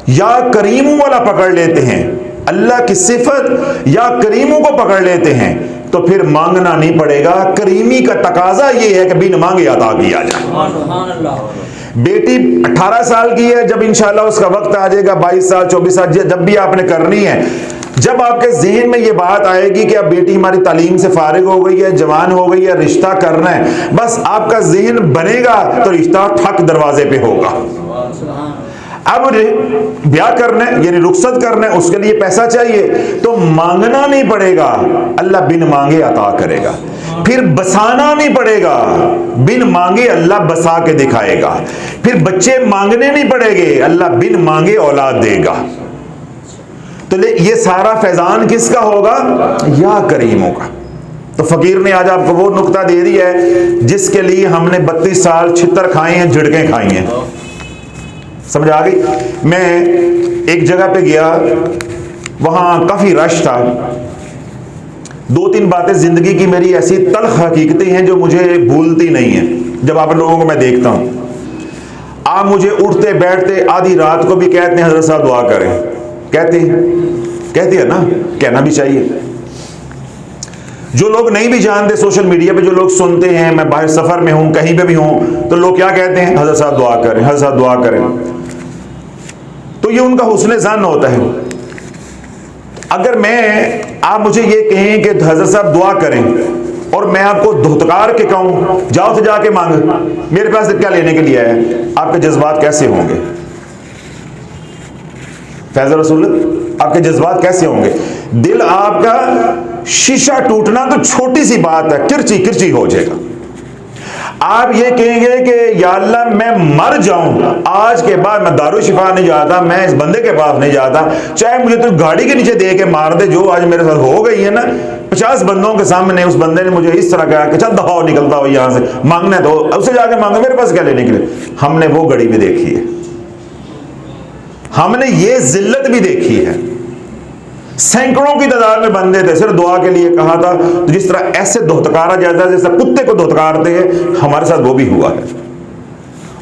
या करीमों वाला पकड़ लेते हैं, अल्लाह की सिफत या करीमों को पकड़ लेते हैं, तो फिर मांगना नहीं पड़ेगा। करीमी का तकाजा ये है कि बिन मांगे अता किया जाए। बेटी 18 साल की है, जब इंशाल्लाह उसका वक्त आ जाएगा 22 साल 24 साल, जब भी आपने करनी है, जब आपके ज़हन में ये बात आएगी कि अब बेटी हमारी तालीम से फारिग हो गई है, जवान हो गई है, रिश्ता करना है, बस आपका ज़हन बनेगा तो रिश्ता ठक दरवाजे पे होगा। अब ब्याह करना है यानी रुखसत करना है, उसके लिए पैसा चाहिए, तो मांगना नहीं पड़ेगा, अल्लाह बिन मांगे अता करेगा। फिर बसाना नहीं पड़ेगा, बिन मांगे अल्लाह बसा के दिखाएगा। फिर बच्चे मांगने नहीं पड़ेंगे, अल्लाह बिन मांगे औलाद देगा। तो ये सारा फैजान किसका होगा? या करीमों का। तो फकीर ने आज आपको वो नुक्ता दे दिया है जिसके लिए हमने 32 साल छितर खाए हैं, झिड़कें खाई हैं। समझ आ गई? मैं एक जगह पे गया, वहां काफी रश था। 2-3 बातें जिंदगी की मेरी ऐसी तल्ख हकीकतें हैं जो मुझे भूलती नहीं है। जब आप लोगों को मैं देखता हूं, आप मुझे उठते बैठते आधी रात को भी कहते हैं हजरत साहब दुआ करें, कहते हैं ना, कहना भी चाहिए। जो लोग नहीं भी जानते, सोशल मीडिया पे जो लोग सुनते हैं, मैं बाहर सफर में हूं, कहीं पे भी हूं, तो लोग क्या कहते हैं? हजरत साहब दुआ करें, हजरत साहब दुआ करें। तो ये उनका हुस्न ज़न होता है। अगर आप मुझे ये कहें कि हजरत साहब दुआ करें और मैं आपको धुतकार के कहूं जाओ तो जाके मांग, मेरे पास क्या लेने के लिए आया है, आपके जज्बात कैसे होंगे? फैज़ रसूल, आपके जज्बात कैसे होंगे? दिल आपका शीशा टूटना तो छोटी सी बात है, किरची किरची हो जाएगा। आप ये कहेंगे कि या अल्लाह मैं मर जाऊं, आज के बाद मैं दारू शिफा नहीं जाता, मैं इस बंदे के पास नहीं जाता, चाहे मुझे तो गाड़ी के नीचे दे के मार दे, जो आज मेरे साथ हो गई है ना, 50 बंदों के सामने उस बंदे ने मुझे इस तरह कहा कि चल दफा निकलता हो यहाँ से, मांगना है तो उससे जाके मांगो, मेरे पास क्या लेने के लिए। हमने वो घड़ी भी देखी है, हमने ये जिल्लत भी देखी है। सैकड़ों की तादाद में बंदे थे, सिर्फ दुआ के लिए कहा था, तो जिस तरह ऐसे धुतकारा जाता है जैसे कुत्ते को धुतकारते हैं, हमारे साथ वो भी हुआ है।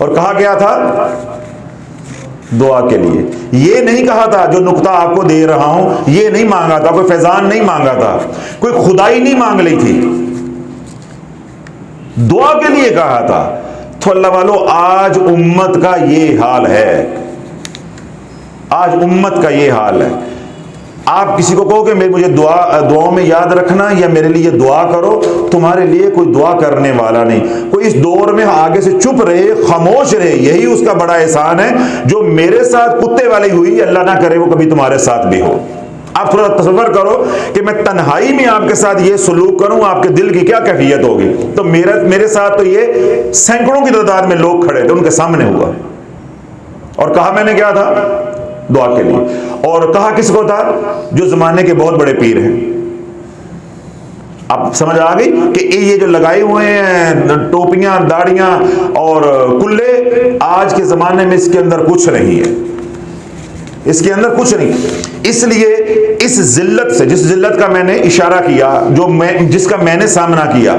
और कहा गया था दुआ के लिए, ये नहीं कहा था जो नुक्ता आपको दे रहा हूं, ये नहीं मांगा था, कोई फैजान नहीं मांगा था, कोई खुदाई नहीं मांग ली थी, दुआ के लिए कहा था। तो अल्लाह वालों, आज उम्मत का ये हाल है, आज उम्मत का ये हाल है। आप किसी को कहो कि मुझे दुआओं में याद रखना या मेरे लिए दुआ करो, तुम्हारे लिए कोई दुआ करने वाला नहीं। कोई इस दौर में आगे से चुप रहे, खामोश रहे, यही उसका बड़ा एहसान है। जो मेरे साथ कुत्ते वाली हुई, अल्लाह ना करे वो कभी तुम्हारे साथ भी हो। आप थोड़ा तसव्वुर करो कि मैं तन्हाई में आपके साथ ये सलूक करूं, आपके दिल की क्या कैफियत होगी। तो मेरे साथ तो ये सैकड़ों की तादाद में लोग खड़े थे, उनके सामने हुआ। और कहा मैंने क्या था? दुआ के लिए। और कहा किसको था? जो जमाने के बहुत बड़े पीर हैं। अब समझ आ गई कि ये जो लगाए हुए हैं टोपियां, दाढ़ियां और कुल्ले, आज के जमाने में इसके अंदर कुछ नहीं है, इसके अंदर कुछ नहीं। इसलिए इस जिल्लत से, जिस जिल्लत का मैंने इशारा किया, जिसका मैंने सामना किया,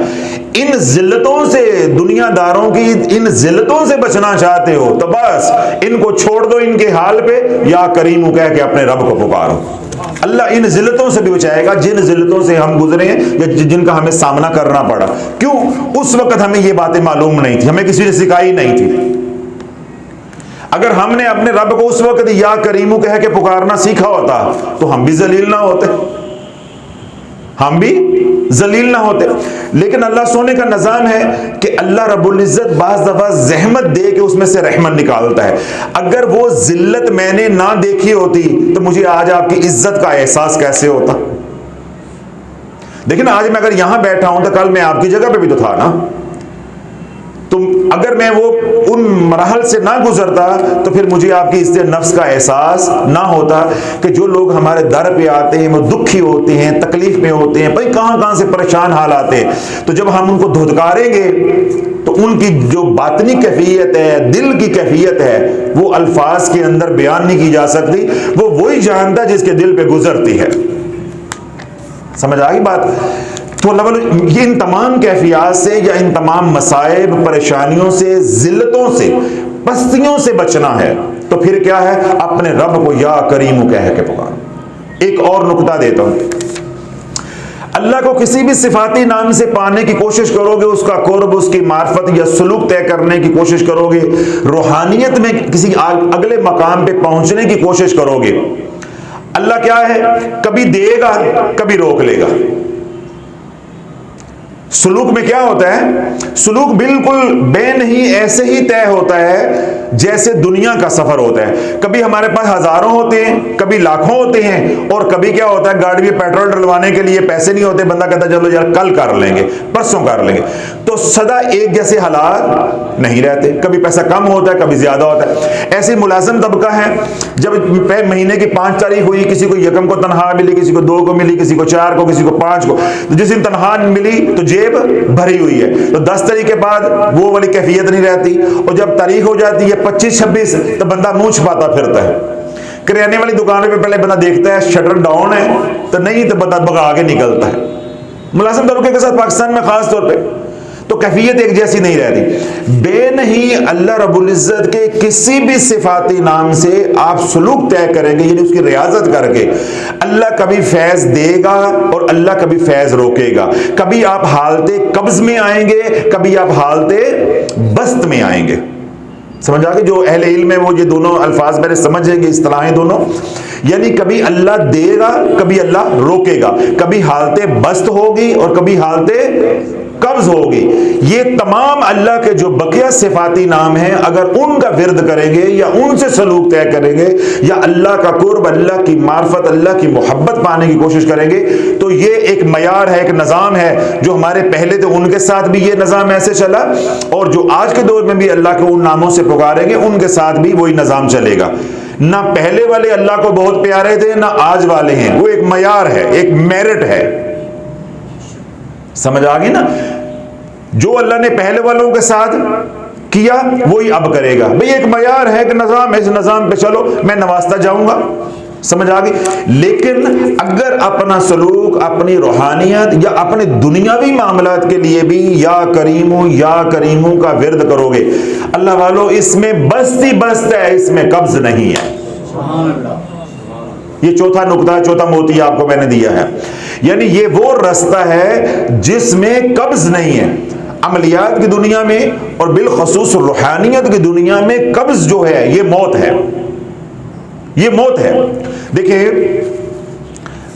इन जिल्लतों से, दुनियादारों की इन जिल्लतों से बचना चाहते हो तो बस इनको छोड़ दो इनके हाल पे, या करीम कह के अपने रब को पुकारो। अल्लाह इन जिल्लतों से भी बचाएगा जिन जिल्लतों से हम गुजरे हैं या जिनका हमें सामना करना पड़ा। क्यों? उस वक्त हमें ये बातें मालूम नहीं थी, हमें किसी ने सिखाई नहीं थी। अगर हमने अपने रब को उस वक्त या करीमू कह के पुकारना सीखा होता तो हम भी जलील ना होते, हम भी जलील ना होते। लेकिन अल्लाह सोने का निजाम है कि अल्लाह रब्बुल इज्जत बाज़ दफा जहमत दे के उसमें से रहमत निकालता है। अगर वो जिल्लत मैंने ना देखी होती तो मुझे आज आपकी इज्जत का एहसास कैसे होता। देखिए ना, आज मैं अगर यहां बैठा हूं तो कल मैं आपकी जगह पे भी तो था ना। तो अगर मैं वो उन मरहल से ना गुजरता तो फिर मुझे आपकी इज्जत नफ्स का एहसास ना होता कि जो लोग हमारे दर पे आते हैं वो दुखी होते हैं, तकलीफ में होते हैं, भाई कहां कहां से परेशान हाल आते हैं। तो जब हम उनको धुतकारेंगे तो उनकी जो बातनी कैफियत है, दिल की कैफियत है, वो अल्फाज के अंदर बयान नहीं की जा सकती। वो वही जानता जिसके दिल पे गुजरती है। समझ आ गई बात? तो ये इन तमाम कैफियत से या इन तमाम मसाइब, परेशानियों से, जिल्लतों से, पस्तियों से बचना है तो फिर क्या है? अपने रब को या करीम कह के पुकारो। एक और नुकता देता हूं, अल्लाह को किसी भी सिफाती नाम से पाने की कोशिश करोगे, उसका कुर्ब, उसकी मार्फत या सुलूक तय करने की कोशिश करोगे, रूहानियत में किसी अगले मकाम पे पहुंचने की कोशिश करोगे, अल्लाह क्या है? कभी देगा, कभी रोक लेगा। सुलूक में क्या होता है? सुलूक बिल्कुल बेनही ऐसे ही तय होता है जैसे दुनिया का सफर होता है। कभी हमारे पास हजारों होते हैं, कभी लाखों होते हैं, और कभी क्या होता है, गाड़ी में पेट्रोल डलवाने के लिए पैसे नहीं होते, बंदा कहता चलो यार कल कर लेंगे, परसों कर लेंगे। तो सदा एक जैसे हालात नहीं रहते, कभी पैसा कम होता है, कभी ज्यादा होता है। ऐसे मुलाजिम तबका है, जब महीने की 5 तारीख हुई, किसी को यकम को तनख्वाह मिली, किसी को 2 को मिली, किसी को 4 को, किसी को 5 को, तो जिस दिन तनख्वाह मिली तो जेब भरी हुई है, तो 10 तारीख के बाद वो वाली कैफियत नहीं रहती। और जब तारीख हो जाती है 25-26 तो बंदा मुंह छुपाता फिरता है। किराने वाली दुकान पे पहले बंदा देखता है शटर डाउन है, तो नहीं तो बंदा भगा के निकलता है। मुलाजिम तबके के साथ पाकिस्तान में खास तौर पे तो कैफियत एक जैसी नहीं रहती। बेनही अल्लाह रब्बुल इज्जत के किसी भी सिफाती नाम से आप सुलूक तय करेंगे, यानी उसकी रियाजत करके, अल्लाह कभी फैज देगा और अल्लाह कभी फैज रोकेगा। कभी आप हालते कब्ज में आएंगे, कभी आप हालते बस्त में आएंगे। समझ आ गई? जो अहले इल्म है वो ये दोनों अल्फाज मेरे समझेंगे, इस्तिलाहें दोनों। यानी कभी अल्लाह देगा, कभी अल्लाह रोकेगा, कभी हालते बस्त होगी और कभी हालते कब्ज होगी। ये तमाम अल्लाह के जो बकिया सिफाती नाम हैं, अगर उनका विर्द करेंगे या उनसे सलूक तय करेंगे या अल्लाह का कुर्ब, अल्लाह की मार्फत, अल्लाह की मोहब्बत पाने की कोशिश करेंगे, तो ये एक मयार है, एक निज़ाम है जो हमारे पहले थे उनके साथ भी ये निज़ाम ऐसे चला, और जो आज के दौर में भी अल्लाह के उन नामों से पुकारेंगे उनके साथ भी वही निज़ाम चलेगा। ना पहले वाले अल्लाह को बहुत प्यारे थे, ना आज वाले हैं। वो एक मयार है, एक मेरिट है। समझ आ गई ना? जो अल्लाह ने पहले वालों के साथ किया वही अब करेगा। भाई एक मयार है कि निज़ाम, इस निज़ाम पे चलो, मैं नवाजता जाऊंगा। समझ आ गई? लेकिन अगर अपना सलूक, अपनी रूहानियत या अपने दुनियावी मामलात के लिए भी या करीमू का विर्द करोगे, अल्लाह वालों इसमें बस्ती बस्त है, इसमें कब्ज नहीं है। ये चौथा नुकता, चौथा मोती आपको मैंने दिया है। यानी ये वो रास्ता है जिसमें कब्ज नहीं है। अमलियात की दुनिया में और बिलखसूस रूहानियत की दुनिया में कब्ज जो है ये मौत है, ये मौत है। देखिए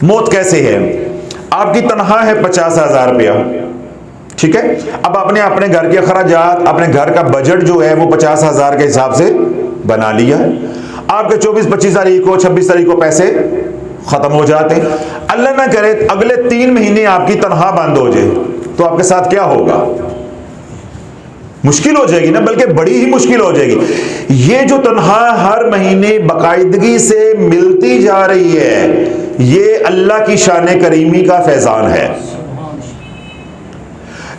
मौत कैसे है? आपकी तनख्वाह है 50,000 रुपया, ठीक है। अब आपने अपने घर के खर्चात, अपने घर का बजट जो है वो 50,000 के हिसाब से बना लिया है। आपके 24-25 तारीख को, 26 तारीख को पैसे खत्म हो जाते हैं। अल्लाह ना करे अगले 3 महीने आपकी तनख्वाह बंद हो जाए तो आपके साथ क्या होगा? मुश्किल हो जाएगी ना, बल्कि बड़ी ही मुश्किल हो जाएगी। ये जो तनख्वाह हर महीने बाकायदगी से मिलती जा रही है, ये अल्लाह की शान करीमी का फैजान है।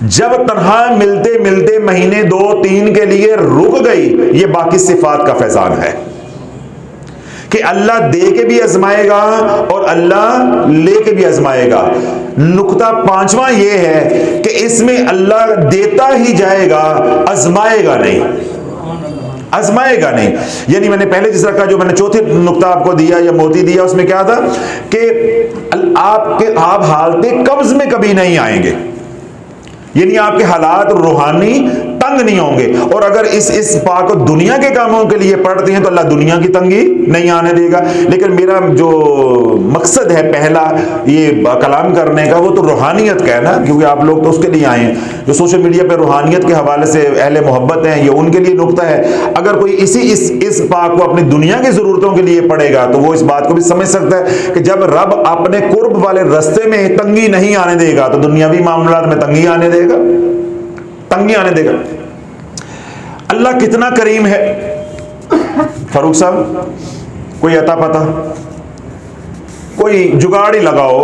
जब तनख्वाह मिलते मिलते महीने 2-3 के लिए रुक गई, ये बाकी सिफात का फैजान है कि अल्लाह दे के भी आजमाएगा और अल्लाह ले के भी आजमाएगा। नुक्ता पांचवा यह है कि इसमें अल्लाह देता ही जाएगा, आजमाएगा नहीं, आजमाएगा नहीं। यानी मैंने पहले जिस तरह का जो मैंने चौथे नुक्ता आपको दिया या मोती दिया, उसमें क्या था कि आप हालते कब्ज में कभी नहीं आएंगे, यानी आपके हालात रूहानी तंग नहीं होंगे। और अगर इस पाक दुनिया के कामों के लिए पढ़ते हैं तो अल्लाह दुनिया की तंगी नहीं आने देगा। लेकिन मेरा जो मकसद है पहला ये कलाम करने का, वो तो रूहानियत का है ना, क्योंकि आप लोग तो उसके लिए आए हैं। जो सोशल मीडिया पे रूहानियत के हवाले से अहले मोहब्बत हैं, ये उनके लिए नुक्ता है। अगर कोई इस पाक को अपनी दुनिया की जरूरतों के लिए पढ़ेगा तो वो इस बात को भी समझ सकता है कि जब रब अपने कुर्ब वाले रास्ते में तंगी नहीं आने देगा तो दुनियावी मामलात में तंगी आने देगा, तंगी आने देगा। अल्लाह कितना करीम है। फारूक साहब कोई अता पता, कोई जुगाड़ ही लगाओ,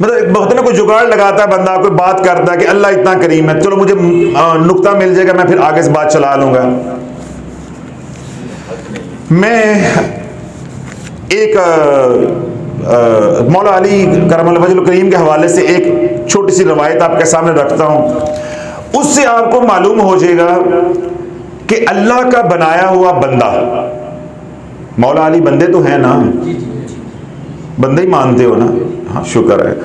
मतलब बहुत ना कोई जुगाड़ लगाता है बंदा, कोई बात करता है कि अल्लाह इतना करीम है, चलो मुझे नुक्ता मिल जाएगा, मैं फिर आगे से बात चला लूंगा। मैं एक मौला अली करम वजहुल करीम के हवाले से एक छोटी सी रवायत आपके सामने रखता हूं, उससे आपको मालूम हो जाएगा कि अल्लाह का बनाया हुआ बंदा, मौला अली बंदे तो हैं ना, बंदे ही मानते हो ना, हाँ शुक्र है।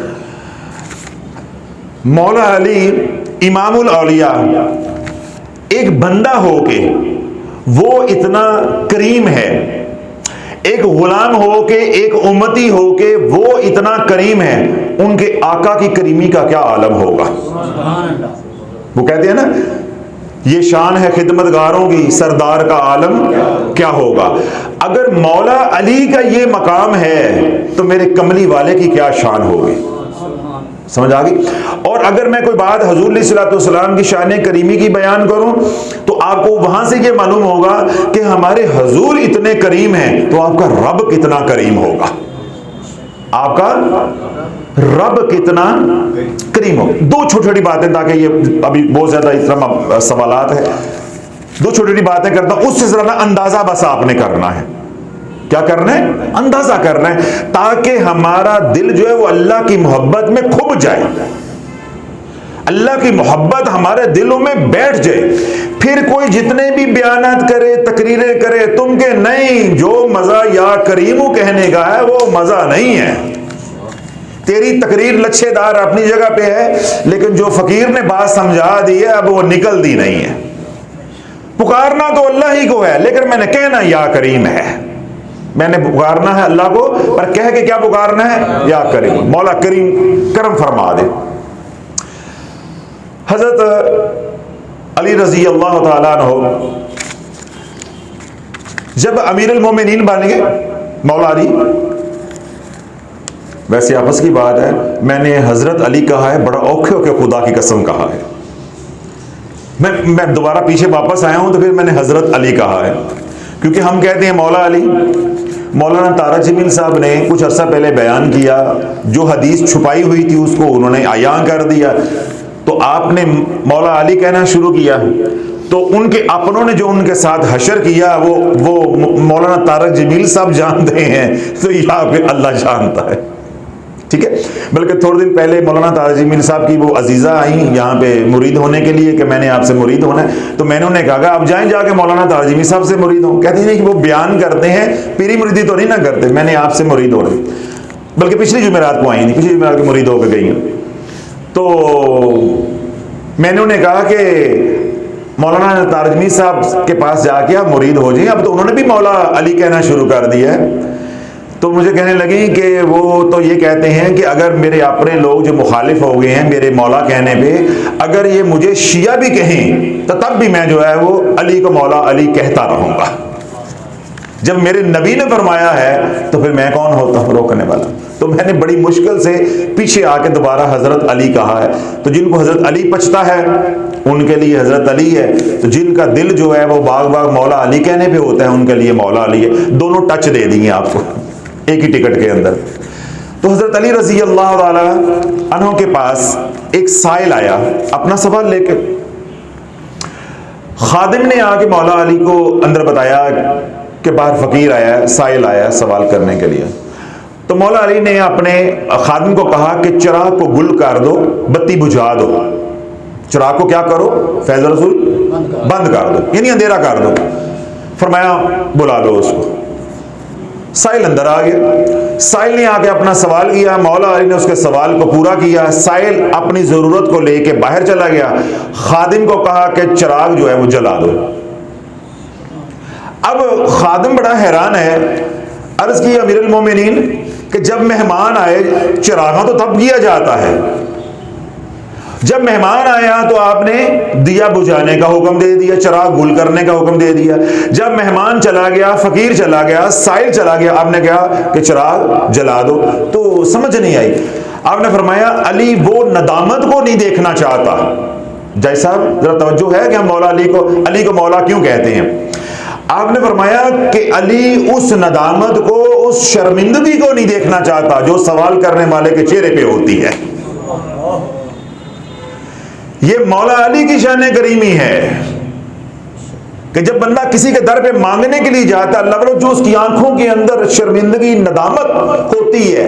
मौला अली इमामुल औलिया एक बंदा होके वो इतना करीम है, एक गुलाम होके, एक उम्मती होके वो इतना करीम है, उनके आका की करीमी का क्या आलम होगा। वो कहते हैं ना, ये शान है खिदमतगारों की, सरदार का आलम क्या होगा। अगर मौला अली का ये मकाम है तो मेरे कमली वाले की क्या शान होगी, समझ आ गई। और अगर मैं कोई बात हुजूर अलैहिस्सलाम की शान करीमी की बयान करूं तो आपको वहां से ये मालूम होगा कि हमारे हुजूर इतने करीम हैं तो आपका रब कितना करीम होगा, आपका रब कितना करीम हो। दो छोटी छोटी बातें, ताकि ये अभी बहुत ज्यादा इस तरह सवालात है, दो छोटी छोटी बातें करता हूं, उससे जरा ना अंदाजा बस आपने करना है, क्या करना है, अंदाजा करना है, ताकि हमारा दिल जो है वो अल्लाह की मोहब्बत में खुब जाए, अल्लाह की मोहब्बत हमारे दिलों में बैठ जाए। फिर कोई जितने भी बयानात करे, तकरीरें करे, तुम के नहीं, जो मजा या करीमू कहने का है वो मजा नहीं है। तेरी तकरीर लच्छेदार अपनी जगह पे है, लेकिन जो फकीर ने बात समझा दी है अब वो निकलती नहीं है। पुकारना तो अल्लाह ही को है, लेकिन मैंने कहना या करीम है, मैंने पुकारना है अल्लाह को, पर कह के क्या पुकारना है, या करीम। मौला करीम करम फरमा दे। हजरत अली रजी अल्लाह तआला अन्हु जब अमीरुल मोमिनीन बन गए, मौला अली, वैसे आपस की बात है, मैंने हजरत अली कहा है, बड़ा औखे औखे खुदा की कसम कहा है। मैं दोबारा पीछे वापस आया हूं तो फिर मैंने हजरत अली कहा है, क्योंकि हम कहते हैं मौला अली। मौलाना तारा जमील साहब ने कुछ अरसा पहले बयान किया, जो हदीस छुपाई हुई थी उसको उन्होंने आयां कर दिया, तो आपने मौला अली कहना शुरू किया, तो उनके अपनों ने जो उनके साथ हशर किया वो मौलाना तारा जमील साहब जानते हैं, तो यहाँ पे अल्लाह जानता है, ठीक है। बल्कि थोड़े दिन पहले मौलाना तारा जमील साहब की वो अजीज़ा आई यहाँ पे मुरीद होने के लिए कि मैंने आपसे मुरीद होना है, तो मैंने उन्हें कहा आप जाएं जाके मौलाना तारा जमील साहब से मुरीद हो। कहते हैं कि वो बयान करते हैं, पीरी मुरीदी तो नहीं ना करते, मैंने आपसे मुरीद होना, बल्कि पिछली जुमेरात को आई नहीं, पिछली जुमेरात को मुरीद होकर गई हैं। तो मैंने उन्हें कहा कि मौलाना तारा जमील साहब के पास जाके आप मुरीद हो जाइए। अब तो उन्होंने भी मौला अली कहना शुरू कर दिया है, तो मुझे कहने लगी कि वो तो ये कहते हैं कि अगर मेरे अपने लोग जो मुखालिफ हो गए हैं मेरे मौला कहने पे, अगर ये मुझे शिया भी कहें तो तब भी मैं जो है वो अली को मौला अली कहता रहूंगा। जब मेरे नबी ने फरमाया है तो फिर मैं कौन होता हूँ रोकने वाला। तो मैंने बड़ी मुश्किल से पीछे आके दोबारा हजरत अली कहा है। तो जिनको हजरत अली पचता है उनके लिए हजरत अली है, तो जिनका दिल जो है वो बाग बाग मौला अली कहने पे होता है उनके लिए मौला अली है। दोनों टच दे दिए आपको एक ही टिकट के अंदर। तो हजरत अली रजी अल्लाह ताला अन्हु के पास एक साइल आया अपना सवाल लेकर। खादिम ने आके मौला अली को अंदर बताया कि बाहर फ़कीर आया है, साइल आया है सवाल करने के लिए। तो मौला अली ने अपने खादिम को कहा कि चिराग को गुल कर दो, बत्ती बुझा दो। चिराग को क्या करो? फैज़ रसूल बंद कर दो, यानी अंधेरा कर दो। फरमाया बुला लो उसको। साइल अंदर आ गया। साइल ने आके अपना सवाल किया, मौला अली ने उसके सवाल को पूरा किया। साइल अपनी ज़रूरत को लेके बाहर चला गया। खादिम को कहा कि चिराग जो है वो जला दो। अब खादिम बड़ा हैरान है, अर्ज की अमीरुल मोमिनीन कि जब मेहमान आए चिरागा तो तब किया जाता है, जब मेहमान आया तो आपने दिया बुझाने का हुक्म दे दिया, चिराग गुल करने का हुक्म दे दिया। जब मेहमान चला गया, फकीर चला गया, साइल चला गया, आपने कहा कि चिराग जला दो। तो समझ नहीं आई। आपने फरमाया अली वो नदामत को नहीं देखना चाहता। जय साहब जरा तवज्जो है कि हम मौला अली को मौला क्यों कहते हैं। आपने फरमाया कि अली उस नदामत को, उस शर्मिंदगी को नहीं देखना चाहता जो सवाल करने वाले के चेहरे पे होती है। ये मौला अली की शान करीमी है कि जब बंदा किसी के दर पे मांगने के लिए जाता है, अल्लाह जो उसकी आंखों के अंदर शर्मिंदगी नदामत होती है,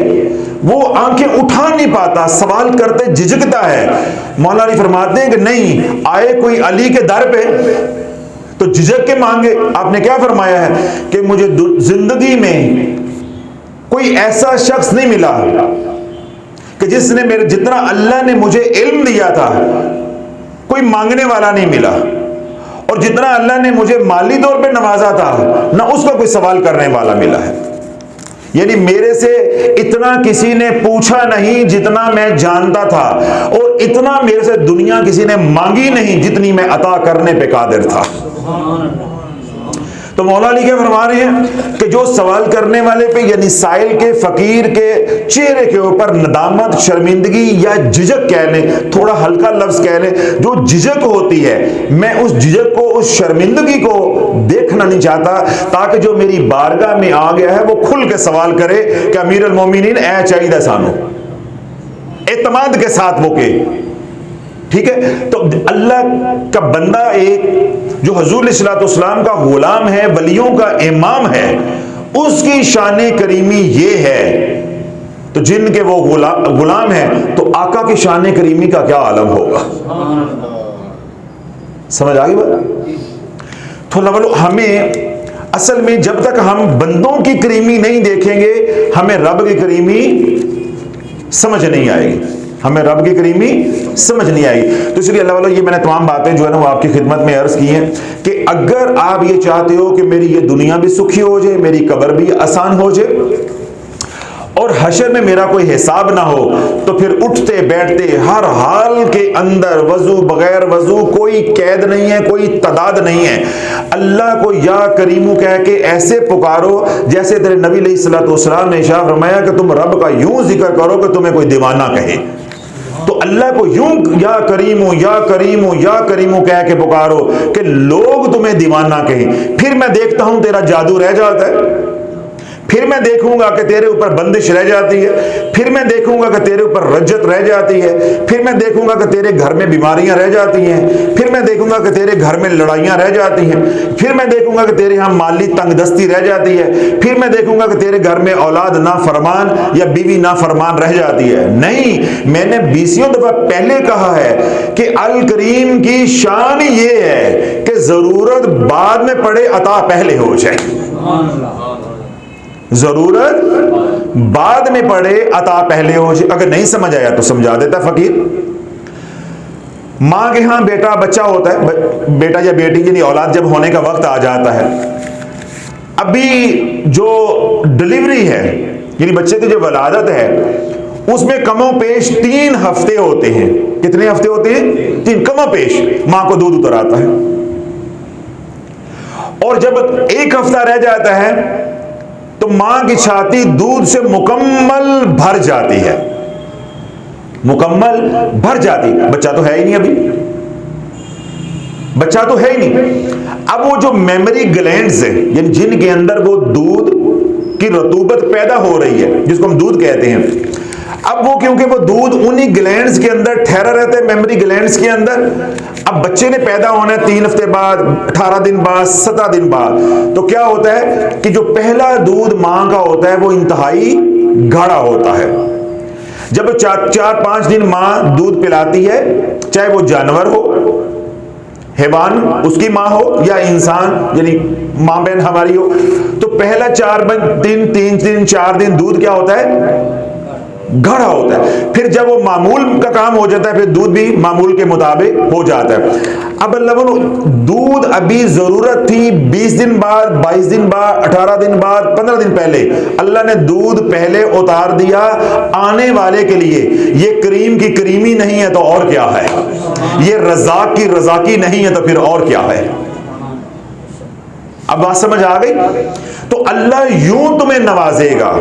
वो आंखें उठा नहीं पाता, सवाल करते झिझकता है। मौला अली फरमाते हैं कि नहीं, आए कोई अली के दर पे तो झिझक के मांगे। आपने क्या फरमाया है कि मुझे जिंदगी में कोई ऐसा शख्स नहीं मिला कि जिसने मेरे जितना अल्लाह ने मुझे इल्म दिया था, कोई मांगने वाला नहीं मिला, और जितना अल्लाह ने मुझे माली तौर पे नवाजा था ना उसका कोई सवाल करने वाला मिला है। यानी मेरे से इतना किसी ने पूछा नहीं जितना मैं जानता था, और इतना मेरे से दुनिया किसी ने मांगी नहीं जितनी मैं अता करने पे कादिर था। तो मौला अली क्या फरमा रहे हैं कि जो सवाल करने वाले पे यानी साइल के, फकीर के चेहरे के ऊपर नदामत, शर्मिंदगी या झिझक कह लें, थोड़ा हल्का लफ्ज कह लें, जो झिझक होती है, मैं उस झिझक को, उस शर्मिंदगी को देखना नहीं चाहता, ताकि जो मेरी बारगाह में आ गया है वो खुल के सवाल करे कि अमीरुल मोमिनीन ऐ चाहिए सानू, एतमाद के साथ वो के। ठीक है, तो अल्लाह का बंदा एक जो हुजूर अलैहिस्सलाम का गुलाम है, वलियों का इमाम है, उसकी शान करीमी ये है। तो जिनके वो गुलाम है तो आका की शान करीमी का क्या आलम होगा। समझ आ गई बात। तो हमें असल में जब तक हम बंदों की करीमी नहीं देखेंगे, हमें रब की करीमी समझ नहीं आएगी, हमें रब की करीमी समझ नहीं आएगी। तो इसलिए अल्लाह वालों, ये मैंने तमाम बातें जो है ना वो आपकी खिदमत में अर्ज की हैं कि अगर आप ये चाहते हो कि मेरी ये दुनिया भी सुखी हो जाए, मेरी कब्र भी आसान हो जाए और हशर में मेरा कोई हिसाब ना हो, तो फिर उठते बैठते हर हाल के अंदर वजू बगैर वजू कोई कैद नहीं है, कोई तदाद नहीं है। अल्लाह को या करीमू कह के ऐसे पुकारो जैसे तेरे नबी अलैहिस्सलाम ने इरशाद फरमाया कि तुम रब का यूं जिक्र करो कि तुम्हें कोई दीवाना कहे। तो अल्लाह को यूं या करीमू या करीमू या करीमू कह के पुकारो कि लोग तुम्हें दीवाना कहें। फिर मैं देखता हूं तेरा जादू रह जाता है, फिर मैं देखूंगा कि तेरे ऊपर बंदिश रह जाती है, फिर मैं देखूंगा कि तेरे ऊपर रज्जत रह जाती है, फिर मैं देखूंगा कि तेरे घर में बीमारियां रह जाती हैं, फिर मैं देखूंगा कि तेरे घर में लड़ाइयां रह जाती हैं, फिर मैं देखूंगा कि तेरे यहाँ माली तंगदस्ती रह जाती है, फिर मैं देखूंगा कि तेरे घर में औलाद ना फरमान या बीवी ना फरमान रह जाती है। नहीं, मैंने 20 दफा पहले कहा है कि अल करीम की शान ये है कि जरूरत बाद में पड़े, अता पहले हो जाए। जरूरत बाद में पड़े, अता पहले हो जाए। अगर नहीं समझ आया तो समझा देता फकीर। मां के यहां बेटा बच्चा होता है, बेटा या बेटी यानी औलाद जब होने का वक्त आ जाता है, अभी जो डिलीवरी है यानी बच्चे की जो वलादत है उसमें कमो पेश 3 हफ्ते होते हैं। कितने हफ्ते होते हैं? 3 कमो पेश मां को दूध उतर आता है। और जब 1 हफ्ता रह जाता है तो मां की छाती दूध से मुकम्मल भर जाती है, मुकम्मल भर जाती। बच्चा तो है ही नहीं, अभी बच्चा तो है ही नहीं। अब वो जो मेमोरी ग्लैंड्स है यानी जिनके अंदर वो दूध की रतूबत पैदा हो रही है, जिसको हम दूध कहते हैं, अब वो क्योंकि वो दूध उन्हीं ग्लैंड्स के अंदर ठहरा रहता है, मेमोरी ग्लैंड्स के अंदर। अब बच्चे ने पैदा होना है 3 हफ्ते बाद, 18 दिन बाद, 17 दिन बाद, तो क्या होता है कि जो पहला दूध मां का होता है वो इंतहाई गाढ़ा होता है। जब 4-5 दिन मां दूध पिलाती है, चाहे वो जानवर हो, हैवान उसकी मां हो, या इंसान यानी मां बहन हमारी हो, तो पहला 4 दिन 3 दिन 4 दिन दूध क्या होता है, गाढ़ा होता है। फिर जब वो मामूल का काम हो जाता है, फिर दूध भी मामूल के मुताबिक हो जाता है। अब अल्लाह बोलो दूध अभी जरूरत थी 20 दिन बाद, 22 दिन बाद, 18 दिन बाद, 15 दिन पहले अल्लाह ने दूध पहले उतार दिया आने वाले के लिए। ये करीम की करीमी नहीं है तो और क्या है, ये रज़ाक की रज़ाकी नहीं है तो फिर और क्या है। अब बात समझ आ गई? तो अल्लाह यूं तुम्हें नवाजेगा,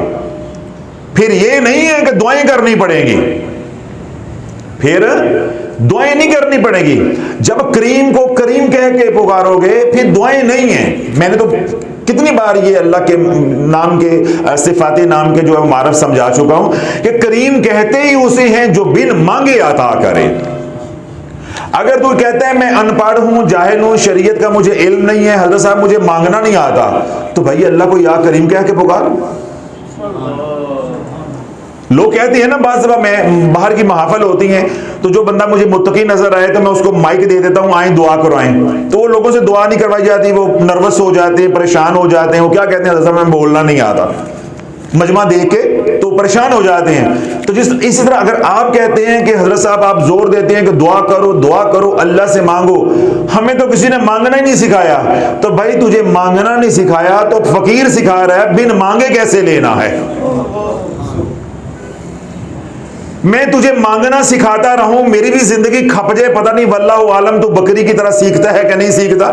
फिर ये नहीं है कि दुआएं करनी पड़ेगी, फिर दुआएं नहीं करनी पड़ेगी। जब करीम को करीम कह के पुकारोगे फिर दुआएं नहीं है। मैंने तो कितनी बार ये अल्लाह के नाम के सिफाती नाम के जो है मारफ समझा चुका हूं कि करीम कहते ही उसे हैं जो बिन मांगे अता करे। अगर तू कहता है मैं अनपढ़ हूं, जाहिल हूं, शरीयत का मुझे इल्म नहीं है, हजरत साहब मुझे मांगना नहीं आता, तो भाई अल्लाह को या करीम कह के पुकार। लोग कहते हैं ना, बात मैं बाहर की महाफल होती हैं तो जो बंदा मुझे मुत्तकी नजर आए तो मैं उसको माइक दे देता हूं, आए दुआ करवाएं, तो वो लोगों से दुआ नहीं करवाई जाती, वो नर्वस हो जाते हैं, परेशान हो जाते हैं। वो क्या कहते हैं, हज़रत मैं बोलना नहीं आता, मजमा देख के तो परेशान हो जाते हैं। तो इसी तरह अगर आप कहते हैं कि हजरत साहब आप जोर देते हैं कि दुआ करो अल्लाह से मांगो, हमें तो किसी ने मांगना ही नहीं सिखाया, तो भाई तुझे मांगना नहीं सिखाया तो फकीर सिखा रहा है बिन मांगे कैसे लेना है। मैं तुझे मांगना सिखाता रहूं, मेरी भी जिंदगी खप जाए, पता नहीं वल्लाहु आलम तू बकरी की तरह सीखता है कि नहीं सीखता।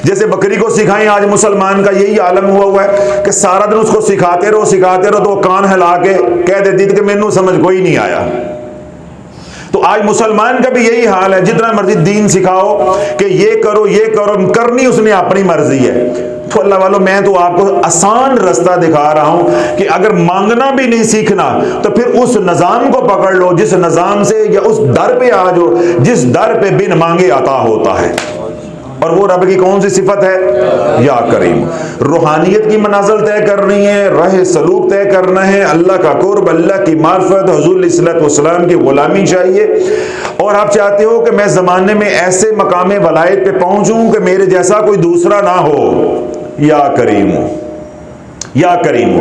जैसे बकरी को सिखाएं, आज मुसलमान का यही आलम हुआ है कि सारा दिन उसको सिखाते रहो तो कान हिला के कह देती थी कि मैनू समझ कोई नहीं आया। तो आज मुसलमान का भी यही हाल है, जितना मर्जी दीन सिखाओ कि ये करो करनी उसने अपनी मर्जी है। तो अल्लाह वालों मैं तो आपको आसान रास्ता दिखा रहा हूं कि अगर मांगना भी नहीं सीखना तो फिर उस निजाम को पकड़ लो जिस निजाम से, या उस दर पे आ जाओ जिस दर पे बिन मांगे अता होता है। और वो रब की कौन सी सिफत है, या करीम। रूहानियत की मनाज़िल तय करनी है, राह सलूक तय करना है, अल्लाह का कुर्ब, अल्लाह की मार्फत, हुज़ूर अलैहि सल्लम की गुलामी चाहिए। और आप चाहते हो कि मैं ज़माने में ऐसे मकाम वलायत पे पहुंचूं कि मेरे जैसा कोई दूसरा ना हो, या करीम या करीम।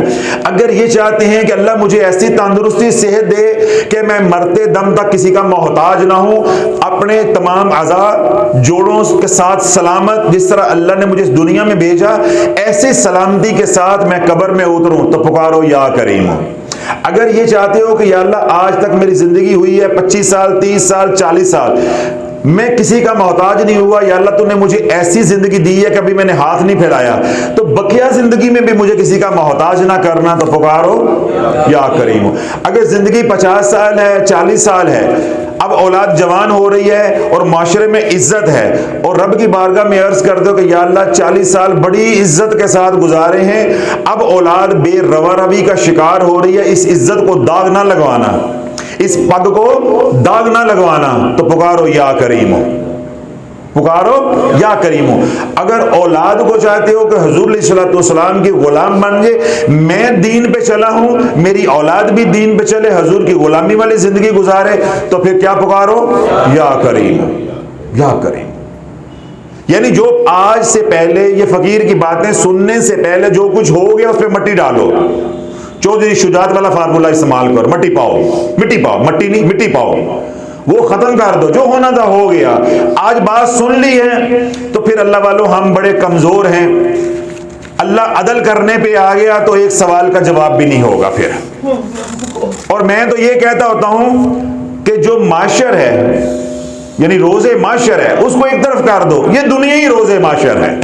अगर ये चाहते हैं कि अल्लाह मुझे ऐसी तंदुरुस्ती सेहत दे कि मैं मरते दम तक किसी का मोहताज ना हूं, अपने तमाम अज़ा जोड़ों के साथ सलामत, जिस तरह अल्लाह ने मुझे इस दुनिया में भेजा ऐसे सलामती के साथ मैं कब्र में उतरूं, तो पुकारो या करीम। अगर ये चाहते हो कि या अल्लाह आज तक मेरी जिंदगी हुई है 25 साल 30 साल 40 साल मैं किसी का मोहताज नहीं हुआ, या अल्लाह तूने मुझे ऐसी जिंदगी दी है कभी मैंने हाथ नहीं फैलाया, तो बकिया जिंदगी में भी मुझे किसी का मोहताज ना करना, तो पुकारो या करीम। अगर जिंदगी 50 साल है 40 साल है, अब औलाद जवान हो रही है और माशरे में इज्जत है, और रब की बारगाह में अर्ज कर दो कि या अल्लाह 40 साल बड़ी इज्जत के साथ गुजारे हैं, अब औलाद बेरवा रवी का शिकार हो रही है, इस इज्जत को दाग ना लगवाना, इस पग को दाग ना लगवाना, तो पुकारो या करीम, पुकारो या करीम। अगर औलाद को चाहते हो कि हुजूर अलैहिस्सलाम की गुलाम बन जाए, मैं दीन पे चला हूं, मेरी औलाद भी दीन पे चले, हुजूर की गुलामी वाली जिंदगी गुजारे, तो फिर क्या पुकारो, या करीम या करीम। यानी जो आज से पहले ये फकीर की बातें सुनने से पहले जो कुछ हो गया उस पर मट्टी डालो, चौधरी शुजात वाला फार्मूला इस्तेमाल करो, मट्टी पाओ, मट्टी नहीं मिट्टी पाओ, वो खत्म कर दो, जो होना था हो गया। आज बात सुन ली है तो फिर अल्लाह वालों हम बड़े कमजोर हैं, अल्लाह अदल करने पे आ गया तो एक सवाल का जवाब भी नहीं होगा फिर। और मैं तो ये कहता होता हूं कि जो माशर है यानी रोजे माशर है उसको एक तरफ कर दो, ये दुनिया ही रोजे माशर है।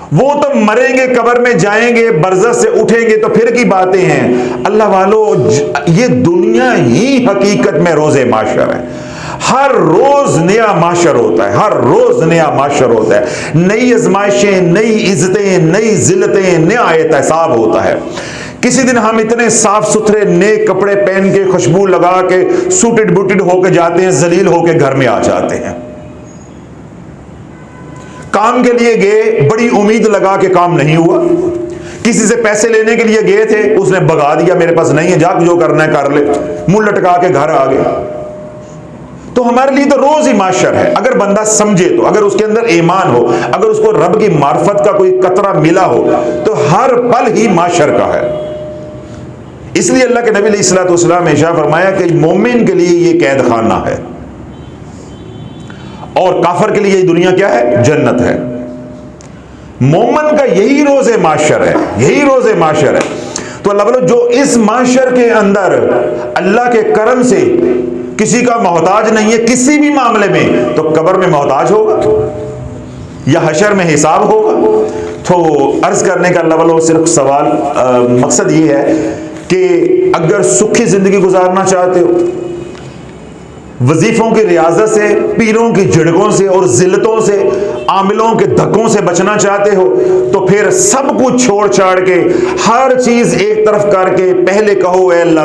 वो तो मरेंगे, कब्र में जाएंगे, बरज़ख से उठेंगे तो फिर की बातें हैं। अल्लाह वालों ये दुनिया ही हकीकत में रोजे माशर है। हर रोज नया माशर होता है, हर रोज नया माशर होता है, नई आजमाइशें, नई इज्जतें, नई जिल्लतें, नया एहतसाब होता है। किसी दिन हम इतने साफ सुथरे नेक कपड़े पहन के, खुशबू लगा के, सूटेड बूटेड होके जाते हैं, जलील होके घर में आ जाते हैं। काम के लिए गए, बड़ी उम्मीद लगा के काम नहीं हुआ। किसी से पैसे लेने के लिए गए थे, उसने भगा दिया, मेरे पास नहीं है, जा जो करना है कर ले, मुंह लटका के घर आ गया। तो हमारे लिए तो रोज ही माशर है, अगर बंदा समझे तो, अगर उसके अंदर ईमान हो, अगर उसको रब की मार्फत का कोई कतरा मिला हो, तो हर पल ही माशर का है। इसलिए अल्लाह के नबी अलैहिस्सलातु वस्सलाम ने इरशाद फरमाया कि मोमिन के लिए ये कैद खाना है और काफिर के लिए ये दुनिया क्या है? जन्नत है। मोमिन का यही रोज़े माशर है, यही रोज़े माशर है। तो अल्लाह बोलो, जो इस माशर के अंदर अल्लाह के करम से किसी का मोहताज नहीं है किसी भी मामले में, तो कब्र में मोहताज होगा या हशर में हिसाब होगा। तो अर्ज करने का अल्लाह वालों सिर्फ सवाल मकसद ये है कि अगर सुखी जिंदगी गुजारना चाहते हो, वजीफों की रियाजत से, पीरों की झिड़कों से और जिल्लतों से, आमिलों के धक्कों से बचना चाहते हो, तो फिर सब कुछ छोड़ छाड़ के, हर चीज एक तरफ करके पहले कहो, ऐ अल्लाह